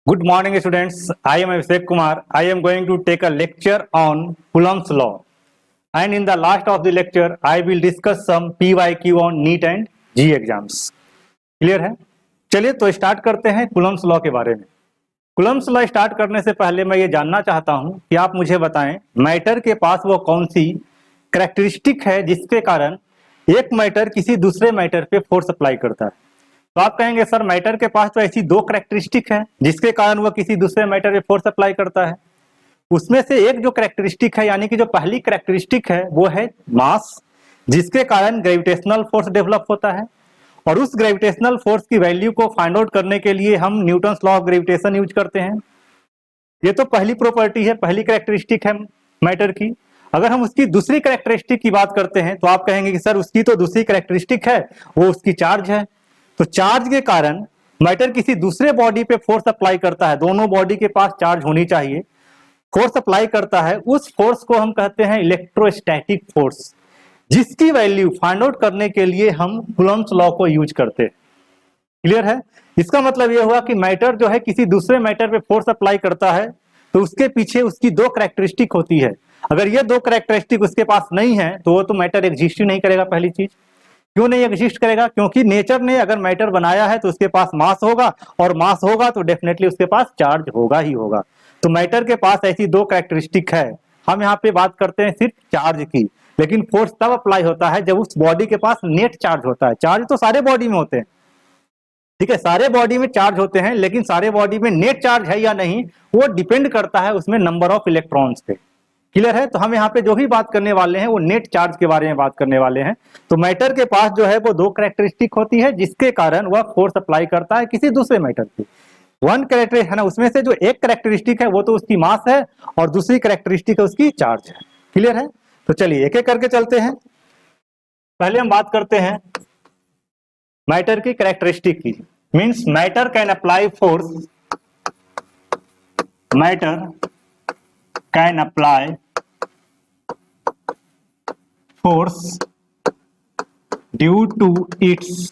Good morning, students. I am Abhishek Kumar. I am going to take a lecture on Coulomb's law. And in the last of the lecture, I will discuss some PYQ on NEET and JEE exams. Clear है? चलिए तो start करते हैं Coulomb's law के बारे में. Coulomb's law start करने से पहले मैं ये जानना चाहता हूं कि आप मुझे बताएं मैटर के पास वो कौन सी कैरेक्टरिस्टिक है जिसके कारण एक मैटर किसी दूसरे मैटर पे फोर्स अप्लाई करता है. तो आप कहेंगे सर मैटर के पास तो ऐसी दो कैरेक्टरिस्टिक है जिसके कारण वो किसी दूसरे मैटर पे फोर्स अप्लाई करता है. उसमें से एक जो कैरेक्टरिस्टिक है यानी कि जो पहली कैरेक्टरिस्टिक है वो है मास, जिसके कारण ग्रेविटेशनल फोर्स डेवलप होता है. और उस ग्रेविटेशनल फोर्स की वैल्यू को फाइंड आउट करने के लिए हम Newton's law of gravitation use करते हैं. ये तो पहली प्रॉपर्टी है, पहली कैरेक्टरिस्टिक है मैटर की. अगर हम उसकी दूसरी कैरेक्टरिस्टिक की बात करते हैं तो आप कहेंगे कि सर उसकी तो दूसरी कैरेक्टरिस्टिक है, वो उसकी चार्ज है. तो चार्ज के कारण मैटर किसी दूसरे बॉडी पे फोर्स अप्लाई करता है. दोनों बॉडी के पास चार्ज होनी चाहिए. फोर्स अप्लाई करता है, उस फोर्स को हम कहते हैं इलेक्ट्रोस्टैटिक फोर्स, जिसकी वैल्यू फाइंड आउट करने के लिए हम कूलम्ब्स लॉ को यूज करते हैं. क्लियर है? इसका मतलब यह हुआ कि मैटर जो है किसी दूसरे मैटर पे फोर्स अप्लाई करता है तो उसके पीछे उसकी दो कैरेक्टरिस्टिक होती है. अगर ये दो कैरेक्टरिस्टिक उसके पास नहीं है तो वो तो मैटर एग्जिस्ट ही नहीं करेगा. पहली चीज, क्यों नहीं एग्जिस्ट करेगा? क्योंकि नेचर ने अगर मैटर बनाया है तो उसके पास मास होगा, और मास होगा तो डेफिनेटली उसके पास चार्ज होगा ही होगा. तो मैटर के पास ऐसी दो कैरेक्टरिस्टिक है. हम यहाँ पे बात करते हैं सिर्फ चार्ज की, लेकिन फोर्स तब अप्लाई होता है जब उस बॉडी के पास नेट चार्ज होता है. चार्ज तो सारे बॉडी में होते हैं, ठीक है, सारे बॉडी में चार्ज होते हैं, लेकिन सारे बॉडी में नेट चार्ज है या नहीं वो डिपेंड करता है उसमें नंबर ऑफ इलेक्ट्रॉन्स पे. क्लियर है? तो हम यहाँ पे जो भी बात करने वाले हैं वो नेट चार्ज के बारे में बात करने वाले हैं. तो मैटर के पास जो है वो दो कैरेक्टरिस्टिक होती है जिसके कारण वह फोर्स अप्लाई करता है किसी दूसरे मैटर पे. वन कैरेक्टर है ना, उसमें से जो एक कैरेक्टरिस्टिक है वो तो उसकी मास है और दूसरी कैरेक्टरिस्टिक है उसकी चार्ज है. क्लियर है? तो चलिए एक एक करके चलते हैं. पहले हम बात करते हैं मैटर की कैरेक्टरिस्टिक की. Means matter can apply force, matter can apply force due to its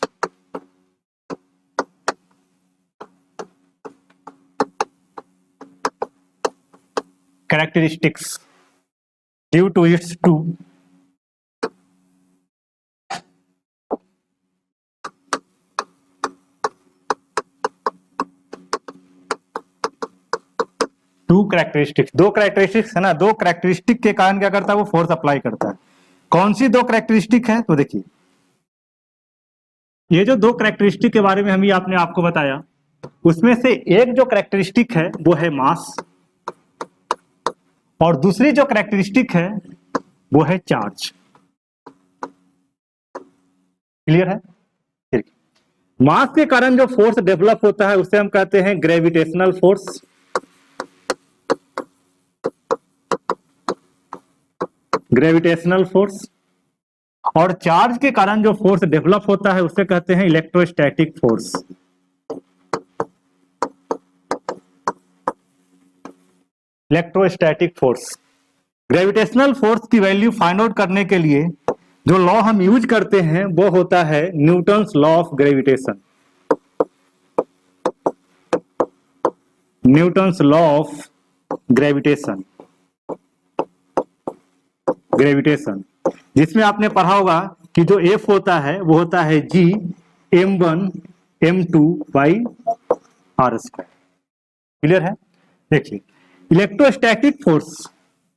characteristics, due to its two characteristics. दो कैरेक्टरिस्टिक्स है ना, दो कैरेक्टरिस्टिक के कारण क्या करता है वो फोर्स अप्लाई करता है. कौन सी दो कैरेक्टरिस्टिक है? तो देखिए ये जो दो कैरेक्टरिस्टिक के बारे में हम आपने आपको बताया, उसमें से एक जो कैरेक्टरिस्टिक है वो है मास, और दूसरी जो कैरेक्टरिस्टिक है वो है चार्ज. क्लियर है? ठीक. मास के कारण जो फोर्स डेवलप होता है उसे हम कहते हैं ग्रेविटेशनल फोर्स. Gravitational force. और चार्ज के कारण जो फोर्स डेवलप होता है उसे कहते हैं electrostatic force. Electrostatic force. Gravitational force की वैल्यू फाइंड आउट करने के लिए जो लॉ हम यूज करते हैं वो होता है Newton's law of gravitation. Newton's law of gravitation. Gravitation जिसमें आपने पढ़ा होगा कि जो F होता है वो होता है G m1 m2 by r². Clear है? देखिए इलेक्ट्रोस्टैटिक फोर्स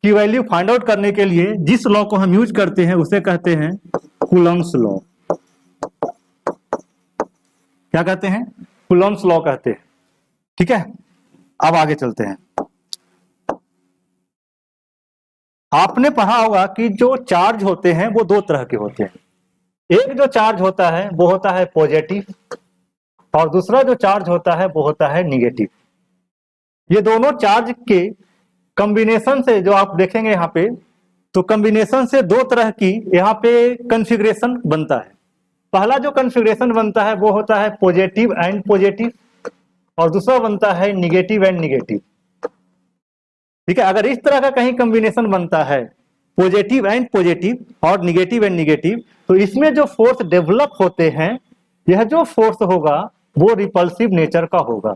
की वैल्यू फाइंड आउट करने के लिए जिस लॉ को हम यूज करते हैं उसे कहते हैं कूलम्ब्स लॉ. क्या कहते हैं? कूलम्ब्स लॉ कहते हैं. ठीक है, अब आगे चलते हैं. आपने पढ़ा होगा कि जो चार्ज होते हैं वो दो तरह के होते हैं. एक जो चार्ज होता है वो होता है पॉजिटिव, और दूसरा जो चार्ज होता है वो होता है निगेटिव. ये दोनों चार्ज के कॉम्बिनेशन से जो आप देखेंगे यहाँ पे, तो कॉम्बिनेशन से दो तरह की यहाँ पे कॉन्फ़िगरेशन बनता है. पहला जो कॉन्फ़िगरेशन बनता है वो होता है पॉजिटिव एंड पॉजिटिव, और दूसरा बनता है निगेटिव एंड निगेटिव. ठीक है, अगर इस तरह का कहीं कॉम्बिनेशन बनता है पॉजिटिव एंड पॉजिटिव और निगेटिव एंड निगेटिव, तो इसमें जो फोर्स डेवलप होते हैं, यह जो फोर्स होगा वो रिपल्सिव नेचर का होगा.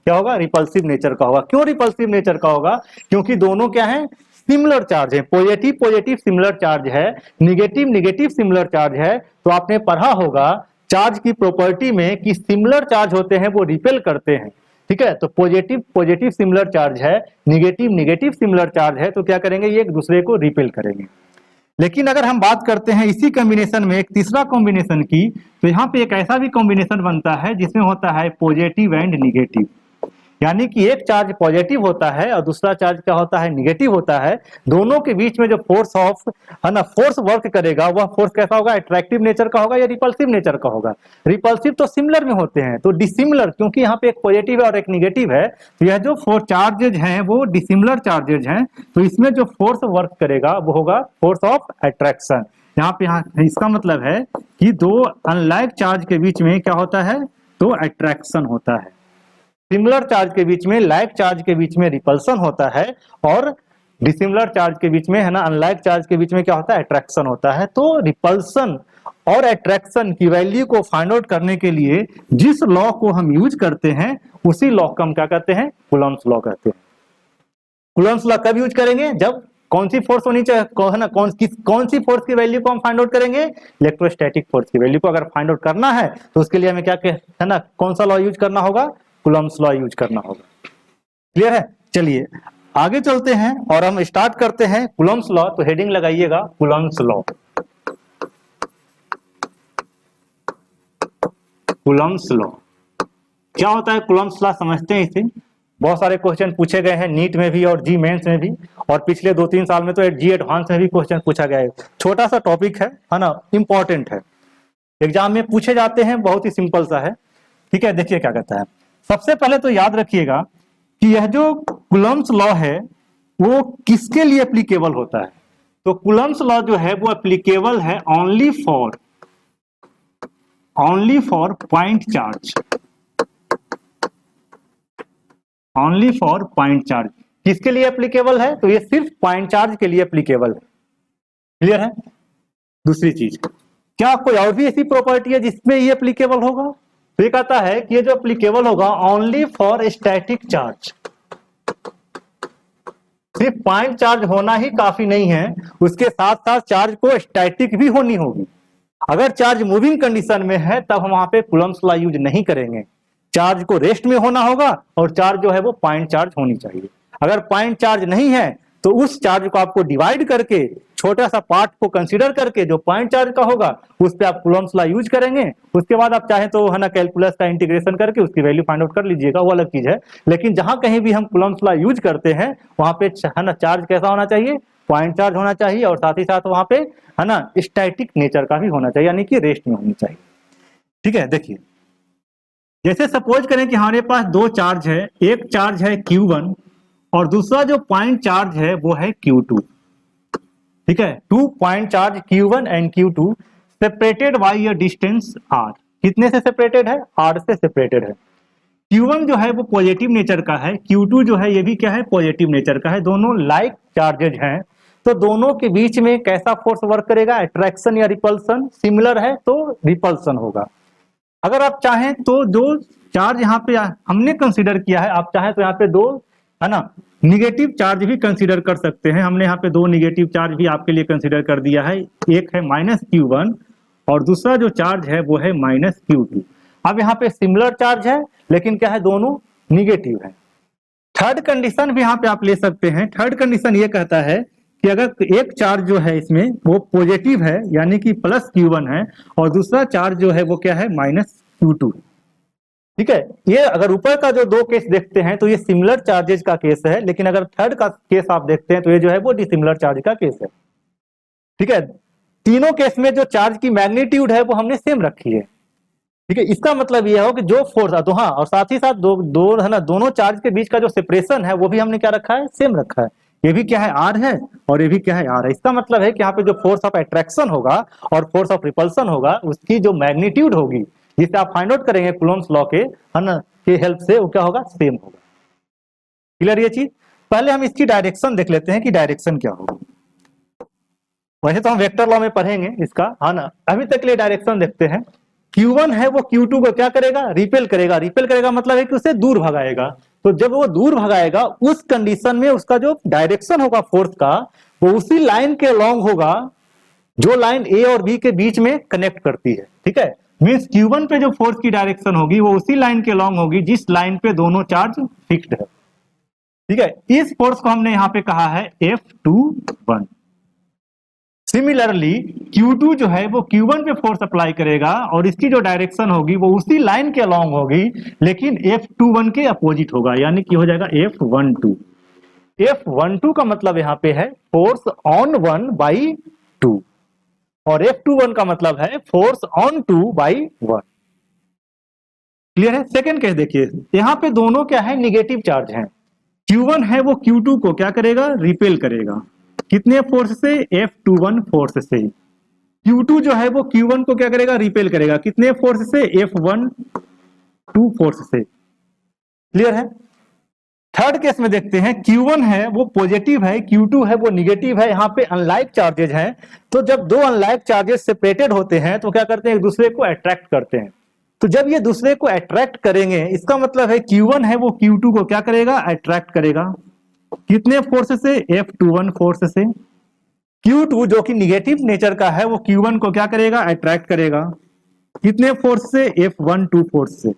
क्या होगा, रिपल्सिव नेचर का होगा। क्यों रिपल्सिव नेचर का होगा, क्योंकि दोनों क्या है, सिमिलर चार्ज है। पॉजिटिव पॉजिटिव सिमिलर चार्ज है, निगेटिव निगेटिव सिमिलर चार्ज है। तो आपने पढ़ा होगा चार्ज की प्रॉपर्टी में कि सिमिलर चार्ज होते हैं वो रिपेल करते हैं, ठीक है। तो पॉजिटिव पॉजिटिव सिमिलर चार्ज है, निगेटिव निगेटिव सिमिलर चार्ज है, तो क्या करेंगे, ये एक दूसरे को रिपेल करेंगे। लेकिन अगर हम बात करते हैं इसी कॉम्बिनेशन में एक तीसरा कॉम्बिनेशन की, तो यहाँ पे एक ऐसा भी कॉम्बिनेशन बनता है जिसमें होता है पॉजिटिव एंड निगेटिव, यानी कि एक चार्ज पॉजिटिव होता है और दूसरा चार्ज क्या होता है, निगेटिव होता है। दोनों के बीच में जो फोर्स ऑफ है ना, फोर्स वर्क करेगा, वह फोर्स कैसा होगा, अट्रैक्टिव नेचर का होगा या रिपल्सिव नेचर का होगा। रिपल्सिव तो सिमिलर में होते हैं, तो डिसिमिलर, क्योंकि यहाँ पे एक पॉजिटिव है और एक निगेटिव है, तो यह जो फोर चार्जेज हैं वो डिसिमिलर चार्जेज हैं। तो इसमें जो फोर्स वर्क करेगा वो होगा फोर्स ऑफ अट्रैक्शन। यहाँ पे इसका मतलब है कि दो अनलाइक चार्ज के बीच में क्या होता है, तो अट्रैक्शन होता है। सिमिलर चार्ज के बीच में, लाइक चार्ज के बीच में रिपल्सन होता है, और डिसिमिलर चार्ज के बीच में है ना, अनलाइक चार्ज के बीच में क्या होता है, अट्रैक्शन होता है। तो रिपल्सन और अट्रैक्शन की वैल्यू को फाइंड आउट करने के लिए जिस लॉ को हम यूज करते हैं उसी लॉ को हम क्या कहते हैं, कूलम्ब्स लॉ कहते हैं। कूलम्ब्स लॉ कब यूज करेंगे, जब कौन सी फोर्स होनी चाहिए, है ना, कौन सी फोर्स की वैल्यू को हम फाइंड आउट करेंगे, इलेक्ट्रोस्टैटिक फोर्स की वैल्यू को अगर फाइंड आउट करना है तो उसके लिए हमें क्या है ना, कौन सा लॉ यूज करना होगा, कूलम्ब्स लॉ यूज करना होगा। क्लियर है। चलिए आगे चलते हैं और हम स्टार्ट करते हैं कूलम्ब्स लॉ। तो हेडिंग लगाइएगा कूलम्ब्स लॉ। कूलम्ब्स लॉ क्या होता है, कूलम्ब्स लॉ समझते हैं इसे। बहुत सारे क्वेश्चन पूछे गए हैं नीट में भी और जी मेंस में भी, और पिछले 2-3 साल में तो जी एडवांस में भी क्वेश्चन पूछा गया है। छोटा सा टॉपिक है ना, इंपॉर्टेंट है, एग्जाम में पूछे जाते हैं, बहुत ही सिंपल सा है, ठीक है। देखिए क्या कहता है, सबसे पहले तो याद रखिएगा कि यह जो कूलम्ब्स लॉ है वो किसके लिए एप्लीकेबल होता है। तो कूलम्ब्स लॉ जो है वो एप्लीकेबल है only for point charge, only for point charge. किसके लिए एप्लीकेबल है, तो ये सिर्फ पॉइंट चार्ज के लिए एप्लीकेबल है। क्लियर है। दूसरी चीज, क्या कोई और भी ऐसी प्रॉपर्टी है जिसमें ये एप्लीकेबल होगा, तो ये कहता है कि ये जो एप्लीकेबल होगा ओनली फॉर स्टैटिक चार्ज। सिर्फ पॉइंट चार्ज होना ही काफी नहीं है, उसके साथ साथ चार्ज को स्टैटिक भी होनी होगी। अगर चार्ज मूविंग कंडीशन में है तब हम वहां पे कूलम्ब्स लॉ यूज नहीं करेंगे। चार्ज को रेस्ट में होना होगा और चार्ज जो है वो पॉइंट चार्ज होनी चाहिए। अगर पॉइंट चार्ज नहीं है तो उस चार्ज को आपको डिवाइड करके छोटा सा पार्ट को कंसीडर करके जो पॉइंट चार्ज का होगा उस पे आप कूलम्ब्स लॉ यूज करेंगे। उसके बाद आप चाहें तो है ना कैलकुलस का इंटीग्रेशन करके उसकी वैल्यू फाइंड आउट कर लीजिएगा, वो अलग चीज है। लेकिन जहां कहीं भी हम कूलम्ब्स लॉ यूज करते हैं वहां पे है ना चार्ज कैसा होना चाहिए, पॉइंट चार्ज होना चाहिए, और साथ ही साथ वहां पे है ना स्टैटिक नेचर का भी होना चाहिए, यानी कि रेस्ट में होनी चाहिए। ठीक है। देखिए जैसे सपोज करें कि हमारे पास दो चार्ज है, एक चार्ज है Q1 और दूसरा जो पॉइंट चार्ज है वो है Q2। ठीक है, 2 point charge Q1 and Q2 separated by a distance R। कितने से सेपरेटेड है, R से सेपरेटेड है। Q1 जो है वो पॉजिटिव नेचर का है, Q2 जो है ये भी क्या है, पॉजिटिव नेचर का है। दोनों लाइक चार्जेज हैं, तो दोनों के बीच में कैसा फोर्स वर्क करेगा, अट्रैक्शन या रिपल्सन। सिमिलर है तो रिपल्सन होगा। अगर आप चाहें तो जो चार्ज यहाँ पे हमने कंसीडर किया है, आप चाहें तो यहाँ पे दो है ना निगेटिव चार्ज भी कंसीडर कर सकते हैं। हमने यहाँ पे दो निगेटिव चार्ज भी आपके लिए कंसीडर कर दिया है, एक है -Q1 और दूसरा जो चार्ज है वो है -Q2। अब यहाँ पे सिमिलर चार्ज है लेकिन क्या है, दोनों निगेटिव है। थर्ड कंडीशन भी यहाँ पे आप ले सकते हैं। थर्ड कंडीशन ये कहता है कि अगर एक चार्ज जो है इसमें वो पॉजिटिव है यानी कि +Q1 है और दूसरा चार्ज जो है वो क्या है, -Q2। ठीक है, ये अगर ऊपर का जो दो केस देखते हैं तो ये सिमिलर चार्जेस का केस है, लेकिन अगर थर्ड का केस आप देखते हैं तो ये जो है वो डिसिमिलर चार्ज का केस है। ठीक है, तीनों केस में जो चार्ज की मैग्नीट्यूड है वो हमने सेम रखी है। ठीक है, इसका मतलब यह हो कि जो फोर्स हाँ, और साथ ही साथ दो है ना दोनों चार्ज के बीच का जो सेपरेशन है वो भी हमने क्या रखा है, सेम रखा है। ये भी क्या है, R है और ये भी क्या है, R है। इसका मतलब है कि यहाँ पे जो फोर्स ऑफ अट्रैक्शन होगा और फोर्स ऑफ रिपल्सन होगा उसकी जो मैग्नीट्यूड होगी जिसे आप फाइंड आउट करेंगे कूलम्ब्स लॉ के है ना के हेल्प से, वो क्या होगा, सेम होगा। क्लियर ये चीज। पहले हम इसकी डायरेक्शन देख लेते हैं कि डायरेक्शन क्या होगा। वैसे तो हम वेक्टर लॉ में पढ़ेंगे इसका, है ना, अभी तक के लिए डायरेक्शन देखते हैं। Q1 है वो Q2 को क्या करेगा, रिपेल करेगा। रिपेल करेगा मतलब है कि उसे दूर भगाएगा। तो जब वो दूर भगाएगा उस कंडीशन में उसका जो डायरेक्शन होगा फोर्स का, वो उसी लाइन के अलोंग होगा जो लाइन ए और बी के बीच में कनेक्ट करती है। ठीक है, मींस Q1 पे जो फोर्स की डायरेक्शन होगी वो उसी लाइन के अलोंग होगी जिस लाइन पे दोनों चार्ज फिक्स्ड है। ठीक है, इस फोर्स को हमने यहां पे कहा है F21। सिमिलरली Q2 जो है वो Q1 पे फोर्स अप्लाई करेगा और इसकी जो डायरेक्शन होगी वो उसी लाइन के अलोंग होगी, लेकिन F21 के अपोजिट होगा, यानी कि हो जाएगा F12। F12 का मतलब यहां पे है फोर्स ऑन 1 बाई 2 और F21 का मतलब है फोर्स ऑन 2 बाई 1। क्लियर है? सेकेंड केस देखिए, यहां पे दोनों क्या है, निगेटिव चार्ज हैं। Q1 है वो Q2 को क्या करेगा, रिपेल करेगा। कितने फोर्स से, F21 फोर्स से। Q2 जो है वो Q1 को क्या करेगा, रिपेल करेगा। कितने फोर्स से, F12 फोर्स से। क्लियर है? थर्ड केस में देखते हैं, Q1 है वो पॉजिटिव है, Q2 है वो निगेटिव है। यहाँ पे अनलाइक चार्जेज हैं, तो जब दो अनलाइक चार्जेस सेपरेटेड होते हैं तो क्या करते हैं, एक दूसरे को अट्रैक्ट करते हैं। तो जब ये दूसरे को अट्रैक्ट करेंगे, इसका मतलब है Q1 है वो Q2 को क्या करेगा, अट्रैक्ट करेगा। कितने फोर्स से, F21 फोर्स से। Q2 जो कि निगेटिव नेचर का है वो Q1 को क्या करेगा, अट्रैक्ट करेगा। कितने फोर्स से, F12 फोर्स से।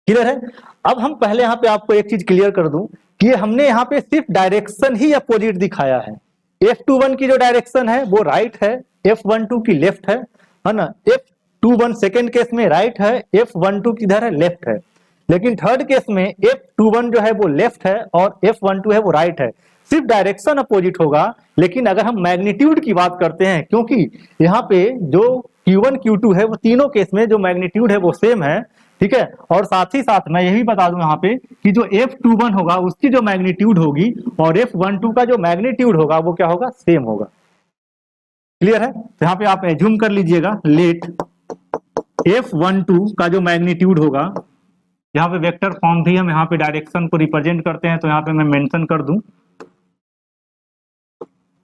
क्लियर है? अब हम पहले यहाँ पे आपको एक चीज क्लियर कर दूं कि हमने यहाँ पे सिर्फ डायरेक्शन ही अपोजिट दिखाया है। F21 की जो डायरेक्शन है वो राइट है, F12 की लेफ्ट है ना। F21 सेकेंड केस में राइट है, F12 किधर है, लेफ्ट है। लेकिन थर्ड केस में F21 जो है वो लेफ्ट है और F12 है वो राइट है। सिर्फ डायरेक्शन अपोजिट होगा, लेकिन अगर हम मैग्नीट्यूड की बात करते हैं, क्योंकि यहाँ पे जो Q1 Q2 है वो तीनों केस में जो मैग्नीट्यूड है वो सेम है। ठीक है, और साथ ही साथ मैं यही बता दूं यहाँ पे कि जो F21 होगा उसकी जो मैग्नीट्यूड होगी और F12 का जो मैग्नीट्यूड होगा वो क्या होगा, सेम होगा। क्लियर है? तो यहाँ पे आप एज्यूम कर लीजिएगा, लेट F12 का जो मैग्नीट्यूड होगा, यहाँ पे वेक्टर फॉर्म भी हम यहाँ पे डायरेक्शन को रिप्रेजेंट करते हैं, तो यहाँ पे मैं मेंशन कर दूं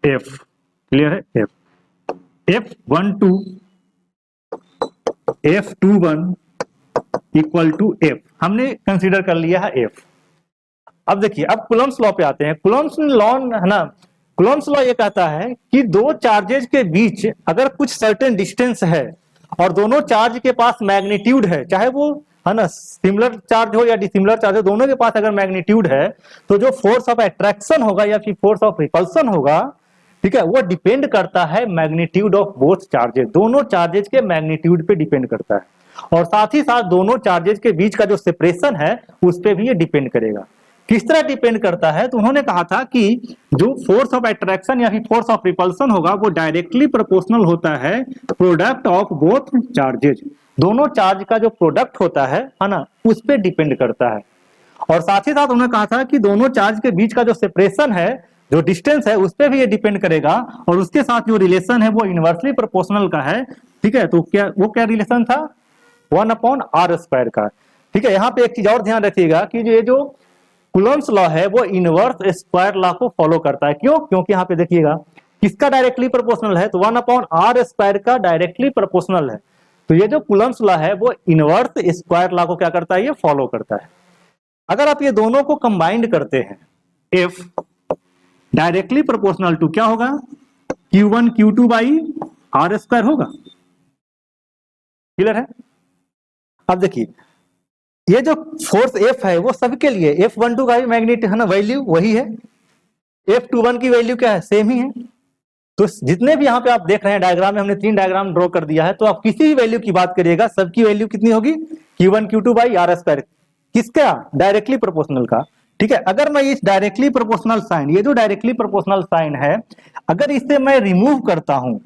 F। क्लियर है? F12 F21 equal to F हमने कंसीडर कर लिया है F। अब देखिए, अब कूलम्ब्स लॉ पे आते हैं। कूलम्ब्स लॉ है ना, कूलम्ब्स लॉ ये कहता है कि दो चार्जेज के बीच अगर कुछ सर्टेन डिस्टेंस है और दोनों चार्ज के पास मैग्नीट्यूड है, चाहे वो है ना सिमिलर चार्ज हो या डिसिमिलर चार्ज हो, दोनों के पास अगर मैग्नीट्यूड है, तो जो फोर्स ऑफ अट्रैक्शन होगा या फिर फोर्स ऑफ रिपल्सन होगा, ठीक है, वो डिपेंड करता है मैग्नीट्यूड ऑफ बोथ चार्जेज। दोनों चार्जेज के मैग्नीट्यूड पे डिपेंड करता है, और साथ ही साथ दोनों चार्जेज के बीच का जो सेपरेशन है उस पे भी ये डिपेंड करेगा। किस तरह डिपेंड करता है, तो उन्होंने कहा था कि जो फोर्स ऑफ अट्रैक्शन या फिर फोर्स ऑफ रिपल्सन होगा वो डायरेक्टली प्रोपोर्शनल होता है प्रोडक्ट ऑफ बोथ चार्जेज। दोनों चार्ज का जो प्रोडक्ट होता है ना, उस पे डिपेंड करता है। और साथ ही साथ उन्होंने कहा था कि दोनों चार्ज के बीच का जो सेपरेशन है, जो डिस्टेंस है, उस पर भी ये डिपेंड करेगा, और उसके साथ जो रिलेशन है वो इनवर्सली प्रोपोर्शनल का है। ठीक है, तो क्या रिलेशन था, 1/r² का। ठीक है, यहाँ पे एक चीज और ध्यान रखिएगा कि ये जो कूलम्ब्स लॉ है वो इनवर्स स्क्वायर लॉ को फॉलो करता है। क्यों? क्योंकि यहाँ पे देखिएगा किसका डायरेक्टली प्रोपोर्शनल है, तो 1/r² का डायरेक्टली प्रोपोर्शनल है। तो ये जो कूलम्ब्स लॉ है वो इनवर्स स्क्वायर लॉ को क्या करता है, ये फॉलो करता है। अगर आप ये दोनों को कंबाइंड करते हैं, F डायरेक्टली प्रोपोर्शनल टू क्या होगा, Q1 Q2 बाई r² होगा। क्लियर है? अब देखिए, ये जो फोर्स F है वो सबके लिए, F12 का भी मैग्नीट्यूड है ना, वैल्यू वही है, F21 की वैल्यू क्या है, सेम ही है। तो जितने भी यहाँ पे आप देख रहे हैं डायग्राम में, हमने 3 डायग्राम ड्रॉ कर दिया है, तो आप किसी भी वैल्यू की बात करिएगा, सबकी वैल्यू कितनी होगी, Q1 Q2 बाई r²। किसका, डायरेक्टली प्रोपोर्शनल का। ठीक है, अगर मैं इस डायरेक्टली प्रोपोर्शनल साइन, ये जो डायरेक्टली प्रोपोर्शनल साइन है, अगर इसे मैं रिमूव करता हूं,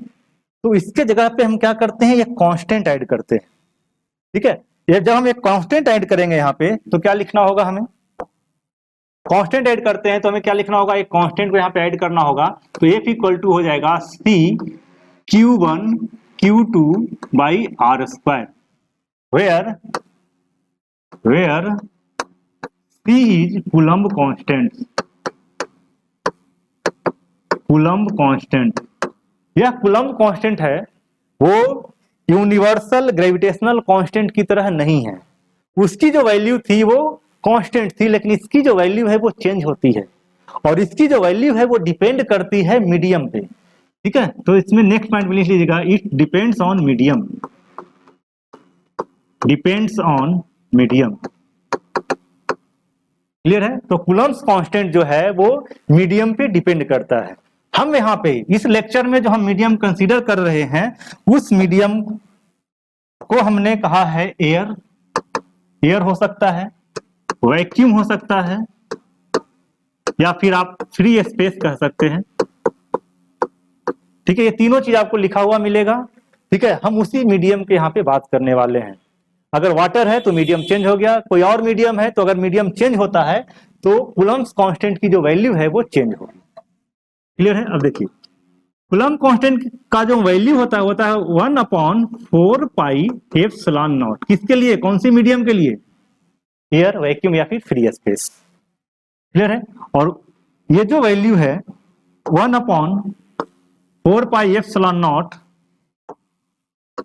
तो इसके जगह पे हम क्या करते हैं, ये कांस्टेंट ऐड करते हैं। ठीक है, ये जब हम एक कांस्टेंट ऐड करेंगे यहाँ पे, तो क्या लिखना होगा हमें, कांस्टेंट ऐड करते हैं तो हमें क्या लिखना होगा, एक कांस्टेंट को यहाँ पे ऐड करना होगा। तो F इक्वल टू हो जाएगा C Q1 Q2 by r², where C is coulomb constant. यह कूलम्ब कांस्टेंट है, वो यूनिवर्सल ग्रेविटेशनल कांस्टेंट की तरह नहीं है। उसकी जो वैल्यू थी वो कांस्टेंट थी, लेकिन इसकी जो वैल्यू है वो चेंज होती है, और इसकी जो वैल्यू है वो डिपेंड करती है मीडियम पे। ठीक है, तो इसमें नेक्स्ट पॉइंट लिख लीजिएगा, it depends on medium, depends on medium. Clear है? तो कूलम्ब्स कांस्टेंट जो है वो मीडियम पे डिपेंड करता है। हम यहाँ पे इस लेक्चर में जो हम मीडियम कंसीडर कर रहे हैं, उस मीडियम को हमने कहा है एयर। एयर हो सकता है, वैक्यूम हो सकता है, या फिर आप फ्री स्पेस कह सकते हैं। ठीक है, ये तीनों चीज आपको लिखा हुआ मिलेगा। ठीक है, हम उसी मीडियम के यहाँ पे बात करने वाले हैं। अगर वाटर है तो मीडियम चेंज हो गया, कोई और मीडियम है तो अगर मीडियम चेंज होता है तो कूलम्ब्स कांस्टेंट की जो वैल्यू है वो चेंज होगी। क्लियर है? अब देखिए, कूलम्ब कांस्टेंट का जो वैल्यू होता है 1/4πε0। किसके लिए? कौन सी मीडियम के लिए? एयर, वैक्यूम या फिर फ्री स्पेस। क्लियर है? और ये जो वैल्यू है 1/4πε0,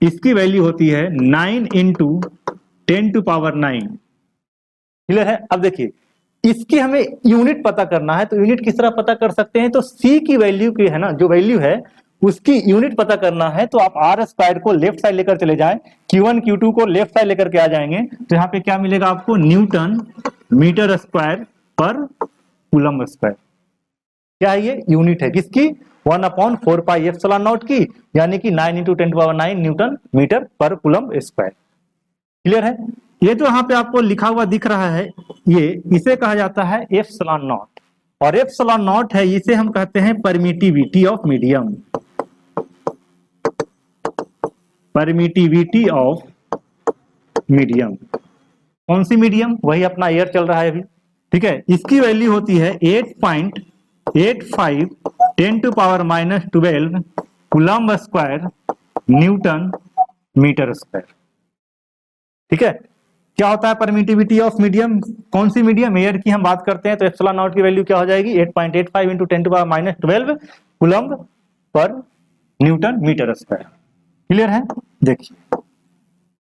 इसकी वैल्यू होती है 9 × 10⁹। क्लियर है? अब देखिए, इसकी हमें यूनिट पता करना है, तो यूनिट किस तरह पता कर सकते हैं? तो सी की वैल्यू की है ना, जो वैल्यू है उसकी यूनिट पता करना है, तो आप आर स्क्वायर को लेफ्ट साइड लेकर चले जाएं, Q1 Q2 को लेफ्ट साइड लेकर के आ जाएंगे, तो यहाँ पे क्या मिलेगा आपको? न्यूटन मीटर स्क्वायर पर कूलम्ब स्क्वायर। क्या है ये? यूनिट है किसकी? 1/4πε0 की, यानी कि 9 × 10⁹ न्यूटन मीटर पर कूलम्ब स्क्वायर। क्लियर है? ये जो यहाँ पे आपको लिखा हुआ दिख रहा है, ये इसे कहा जाता है एप्सिलॉन नॉट, और एप्सिलॉन नॉट है, इसे हम कहते हैं permittivity of medium. Permittivity of medium. कौन सी मीडियम? वही अपना एयर चल रहा है अभी। ठीक है, इसकी वैल्यू होती है 8.85 10⁻⁻12 coulomb square newton metre square. ठीक है, क्या होता है परमिटिविटी ऑफ मीडियम? कौन सी मीडियम? एयर की हम बात करते हैं, तो एप्सिलॉन नॉट की वैल्यू क्या हो जाएगी? 8.85 × 10⁻12 कूलम्ब पर न्यूटन मीटर स्क्वायर। क्लियर है? देखिए,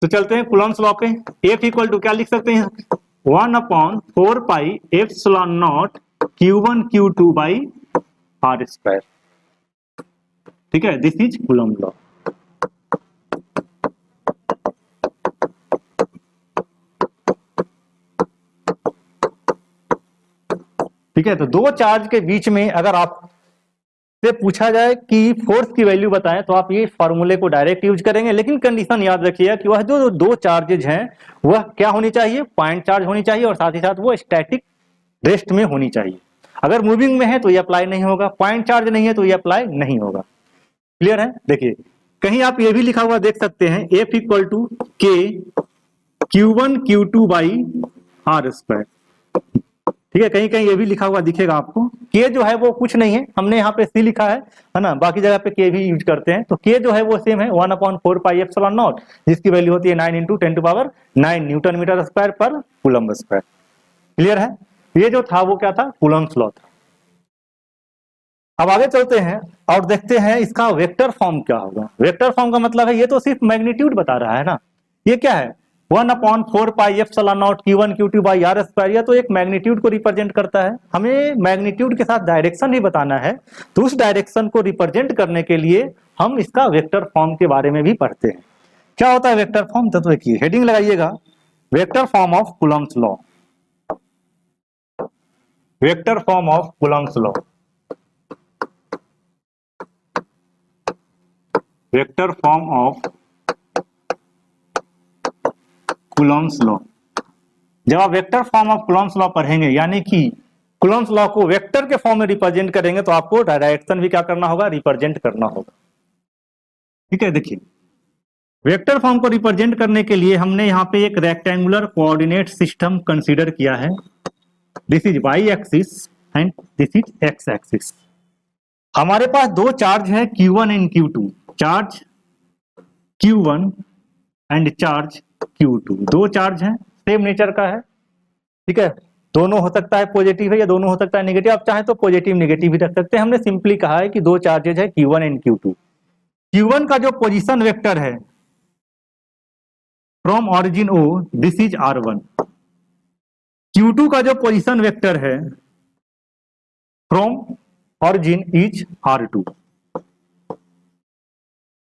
तो चलते हैं कूलम्ब्स लॉ पे। F इक्वल टू क्या लिख सकते हैं? 1/4πε0 Q1 Q2/r²। ठीक है, दिस इज कूलम्ब लॉ। ठीक है, तो दो चार्ज के बीच में अगर आप से पूछा जाए कि फोर्स की वैल्यू बताएं, तो आप ये फॉर्मूले को डायरेक्ट यूज करेंगे, लेकिन कंडीशन याद रखिएगा कि वह जो दो चार्जेज हैं वह क्या होनी चाहिए? पॉइंट चार्ज होनी चाहिए, और साथ ही साथ वो स्टैटिक रेस्ट में होनी चाहिए। अगर मूविंग में है तो ये अप्लाई नहीं होगा, पॉइंट चार्ज नहीं है तो ये अप्लाई नहीं होगा। क्लियर है? देखिए, कहीं आप ये भी लिखा हुआ देख सकते हैं, F equal to K Q1 Q2/r²। ठीक है, कहीं कहीं ये भी लिखा हुआ दिखेगा आपको। K जो है वो कुछ नहीं है, हमने यहाँ पे C लिखा है ना, बाकी जगह पे K भी यूज करते हैं, तो K जो है वो सेम है 1/4πε0, जिसकी वैल्यू होती है 9 × 10⁹ न्यूटन मीटर स्क्वायर पर कूलम्ब स्क्वायर। क्लियर है? ये जो था वो क्या था? कूलम्ब्स लॉ था। अब आगे चलते हैं और देखते हैं इसका वेक्टर फॉर्म क्या होगा। वेक्टर फॉर्म का मतलब है, ये तो सिर्फ मैग्नीट्यूड बता रहा है ना, ये क्या है? 1/4πε0 Q1 Q2/r²। यह तो एक मैग्नीट्यूड को रिप्रेजेंट करता है, हमें मैग्नीट्यूड के साथ डायरेक्शन ही बताना है, तो उस डायरेक्शन को रिप्रेजेंट करने के लिए हम इसका वेक्टर फॉर्म के बारे में भी पढ़ते हैं। क्या होता है वेक्टर फॉर्म? तो देखिए, हेडिंग लगाइएगा, vector form of Coulomb's law. Vector form of Coulomb's law. Vector form of Coulomb's law. जब आप vector form of Coulomb's law पढ़ेंगे, यानी कि कूलम्ब्स लॉ को वेक्टर के फॉर्म में रिप्रेजेंट करेंगे, तो आपको डायरेक्शन भी क्या करना होगा? रिप्रेजेंट करना होगा। ठीक है, देखिए, वेक्टर फॉर्म को रिप्रेजेंट करने के लिए हमने यहाँ पे एक रेक्टेंगुलर कोऑर्डिनेट सिस्टम कंसीडर किया है। This is y axis and this is x axis. हमारे पास दो चार्ज है Q1 and Q2, charge Q1 and charge Q2। दो चार्ज हैं, सेम नेचर का है। ठीक है, दोनों हो सकता है पॉजिटिव है या दोनों हो सकता है नेगेटिव, आप चाहे तो पॉजिटिव नेगेटिव भी रख सकते हैं। हमने सिंपली कहा है कि दो चार्जेज है Q1 एंड Q2। Q1 का जो पोजीशन वेक्टर है from origin O, this is R1। Q2 का जो पोजीशन वेक्टर है फ्रॉम ऑरिजिन इज R2।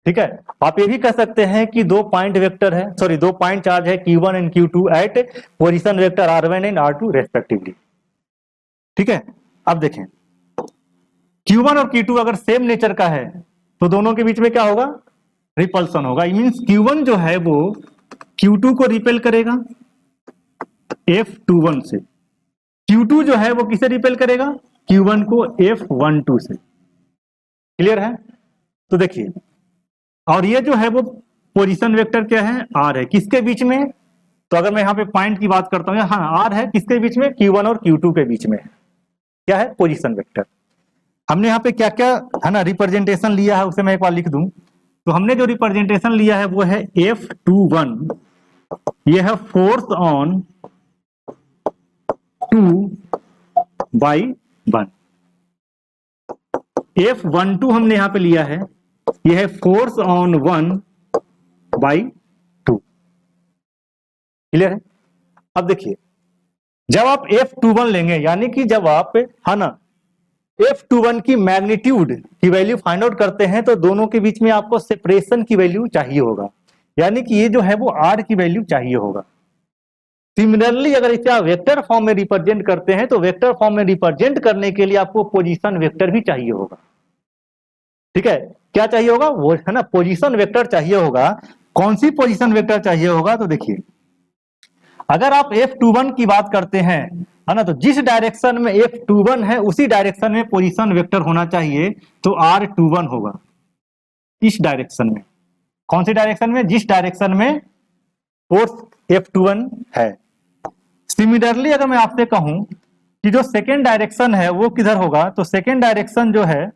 ठीक है, आप ये भी कह सकते हैं कि दो पॉइंट वेक्टर है, सॉरी दो पॉइंट चार्ज है Q1 and Q2 at position vector R1 and R2 respectively. ठीक है, अब देखें Q1 और Q2 अगर सेम नेचर का है तो दोनों के बीच में क्या होगा, रिपल्सन होगा। मींस Q1 जो है वो Q2 को रिपेल करेगा F21 से, Q2 जो है वो किसे रिपेल करेगा, Q1 को F12 से। क्लियर है? तो देखिए, और ये जो है वो पोजीशन वेक्टर क्या है, R है, किसके बीच में, तो अगर मैं यहाँ पे पॉइंट की बात करता हूँ, हाँ R है किसके बीच में, Q1 और Q2 के बीच में क्या है, पोजीशन वेक्टर। हमने यहाँ पे क्या क्या है ना रिप्रेजेंटेशन लिया है उसे मैं एक बार लिख दूं। तो हमने जो रिप्रेजेंटेशन लिया है वो है F21, ये है फोर्स ऑन 2/1। F12 हमने यहाँ पे लिया है, ये है फोर्स ऑन 1/2। क्लियर है? अब देखिए, जब आप F21 लेंगे, यानी कि जब आप है ना F21 की मैग्नीट्यूड की वैल्यू फाइंड आउट करते हैं तो दोनों के बीच में आपको सेपरेशन की वैल्यू चाहिए होगा, यानी कि ये जो है वो R की वैल्यू चाहिए होगा। सिमिलरली अगर इसे आप वेक्टर फॉर्म में रिप्रेजेंट करते हैं तो वेक्टर फॉर्म में रिप्रेजेंट करने के लिए आपको पोजीशन वेक्टर भी चाहिए होगा। ठीक है, क्या चाहिए होगा, वो है ना पोजीशन वेक्टर चाहिए होगा। कौन सी पोजीशन वेक्टर चाहिए होगा, तो देखिए अगर आप F21 की बात करते हैं है ना, तो जिस डायरेक्शन में F21 है उसी डायरेक्शन में पोजीशन वेक्टर होना चाहिए, तो R21 होगा इस डायरेक्शन में। कौन सी डायरेक्शन में, जिस डायरेक्शन में फोर्स F21 है। सिमिलरली अगर मैं आपसे कहूं कि जो सेकेंड डायरेक्शन है वो किधर होगा, तो सेकेंड डायरेक्शन जो है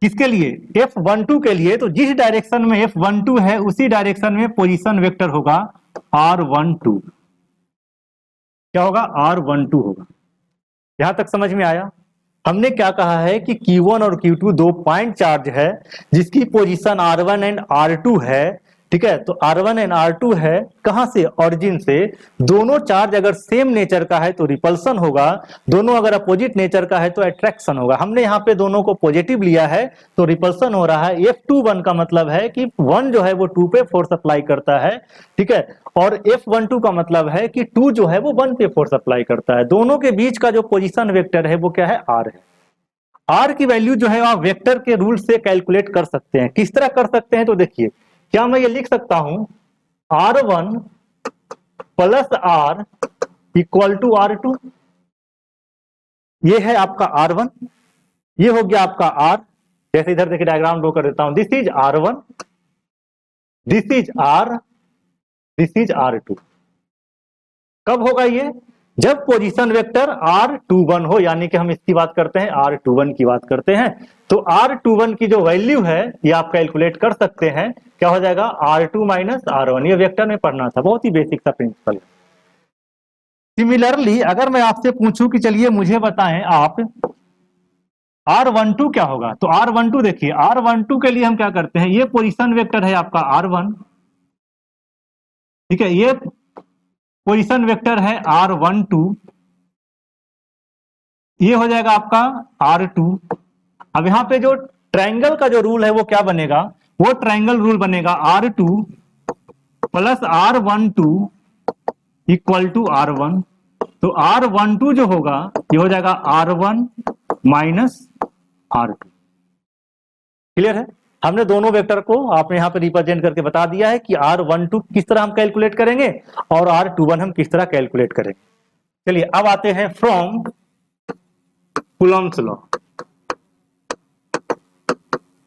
किसके लिए, F12 के लिए, तो जिस डायरेक्शन में F12 है उसी डायरेक्शन में पोजीशन वेक्टर होगा R12। क्या होगा, R12 होगा। यहां तक समझ में आया? हमने क्या कहा है कि Q1 और Q2 दो पॉइंट चार्ज है जिसकी पोजीशन R1 एंड R2 है। ठीक है, तो R1 एंड R2 है कहां से, ऑरिजिन से। दोनों चार्ज अगर सेम नेचर का है तो रिपल्सन होगा, दोनों अगर अपोजिट नेचर का है तो अट्रैक्शन होगा। हमने यहाँ पे दोनों को पॉजिटिव लिया है तो रिपल्सन हो रहा है। F21 का मतलब है कि 1 जो है वो 2 पे फोर्स अप्लाई करता है। ठीक है, और F12 का मतलब है कि 2 जो है वो 1 पे फोर्स अप्लाई करता है। दोनों के बीच का जो पोजीशन वेक्टर है वो क्या है, R है। R की वैल्यू जो है आप वेक्टर के रूल से कैलकुलेट कर सकते हैं। किस तरह कर सकते हैं, तो देखिए क्या मैं ये लिख सकता हूं R1 plus R equal to R2। ये है आपका R1, ये हो गया आपका R। जैसे इधर देखिए डायग्राम ड्रॉ कर देता हूं, this is R1, this is R, this is R2। कब होगा ये, जब पोजीशन वेक्टर R21 हो, यानी कि हम इसकी बात करते हैं R21 की बात करते हैं। तो R21 की जो वैल्यू है ये आप कैलकुलेट कर सकते हैं, क्या हो जाएगा R2 माइनस R1। ये वेक्टर में पढ़ना था, बहुत ही बेसिक सा प्रिंसिपल। सिमिलरली अगर मैं आपसे पूछूं कि चलिए मुझे बताएं आप R12 क्या होगा, तो R12 देखिए, R12 के लिए हम क्या करते हैं, ये पोजीशन वेक्टर है आपका R1। ठीक है, ये पोजीशन वेक्टर है R12, ये हो जाएगा आपका R2। अब यहां पे जो ट्रायंगल का जो रूल है वो क्या बनेगा, वो ट्रायंगल रूल बनेगा R2 plus R12 equal to R1। तो R12 जो होगा ये हो जाएगा R1 माइनस R2। क्लियर है? हमने दोनों वेक्टर को आपने यहां पर रिप्रेजेंट करके बता दिया है कि R12 किस तरह हम कैलकुलेट करेंगे और R21 हम किस तरह कैलकुलेट करेंगे। चलिए अब आते हैं फ्रॉम कूलॉम्स लॉ।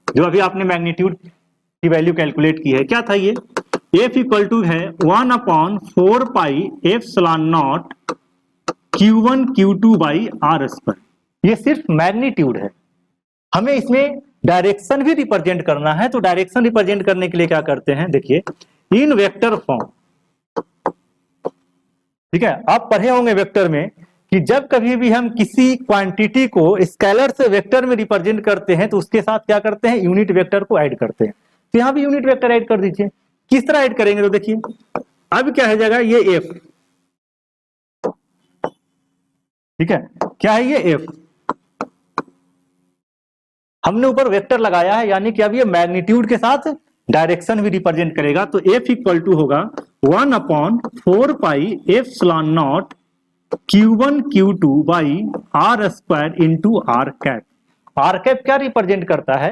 जो अभी आपने मैग्नीट्यूड की वैल्यू कैलकुलेट की है, क्या था ये, F इक्वल टू है 1/4 pi epsilon naught Q1 Q2 by R square. ये सिर्फ मैग्नीट्यूड है, हमें इसमें डायरेक्शन भी रिप्रेजेंट करना है। तो डायरेक्शन रिप्रेजेंट करने के लिए क्या करते हैं, देखिए इन वेक्टर फॉर्म। ठीक है, आप पढ़े होंगे वेक्टर में कि जब कभी भी हम किसी क्वांटिटी को स्केलर से वेक्टर में रिप्रेजेंट करते हैं तो उसके साथ क्या करते हैं, यूनिट वेक्टर को ऐड करते हैं। तो यहां भी यूनिट वेक्टर ऐड कर दीजिए। किस तरह ऐड करेंगे तो देखिए, अब क्या हो जाएगा, ये एफ, ठीक है, क्या है ये एफ, हमने ऊपर वेक्टर लगाया है, यानी कि अब ये मैग्नीट्यूड के साथ डायरेक्शन भी रिप्रेजेंट करेगा। तो एफ इक्वल टू होगा 1/4 pi epsilon naught Q1 Q2 by r square into r cap. R cap क्या रिप्रेजेंट करता है,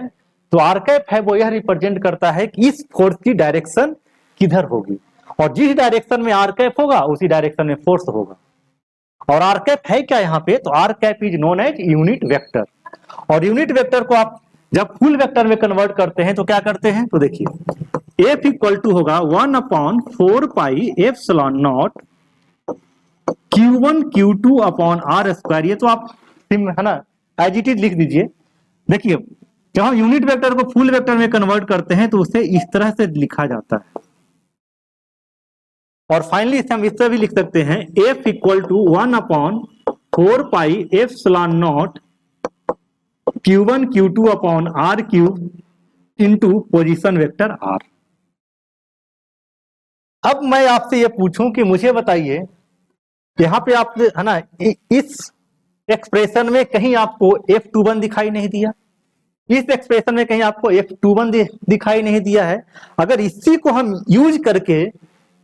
तो आर कैप है वो यह रिप्रेजेंट करता है कि इस फोर्स की डायरेक्शन किधर होगी, और जिस डायरेक्शन में आर कैप होगा उसी डायरेक्शन में फोर्स होगा। और आर कैप है क्या यहाँ पे, तो r cap is known as unit vector. और यूनिट वेक्टर को आप जब फुल वेक्टर में कन्वर्ट करते हैं तो क्या करते हैं, तो देखिए एफ इक्वल टू होगा 1/4 pi epsilon naught Q1 Q2 upon r square. ये तो आप है ना एज इट इज लिख दीजिए। देखिए जब हम यूनिट वेक्टर को फुल वेक्टर में कन्वर्ट करते हैं तो उसे इस तरह से लिखा जाता है। और फाइनली इसे हम इससे भी लिख सकते हैं, F equal to 1/4 pi epsilon naught Q1 Q2 upon r cube into position vector r. अब मैं आपसे ये पूछूं कि मुझे बताइए, यहां पे आप है ना इस एक्सप्रेशन में कहीं आपको F21 दिखाई नहीं दिया, इस एक्सप्रेशन में कहीं आपको F21 दिखाई नहीं दिया है। अगर इसी को हम यूज करके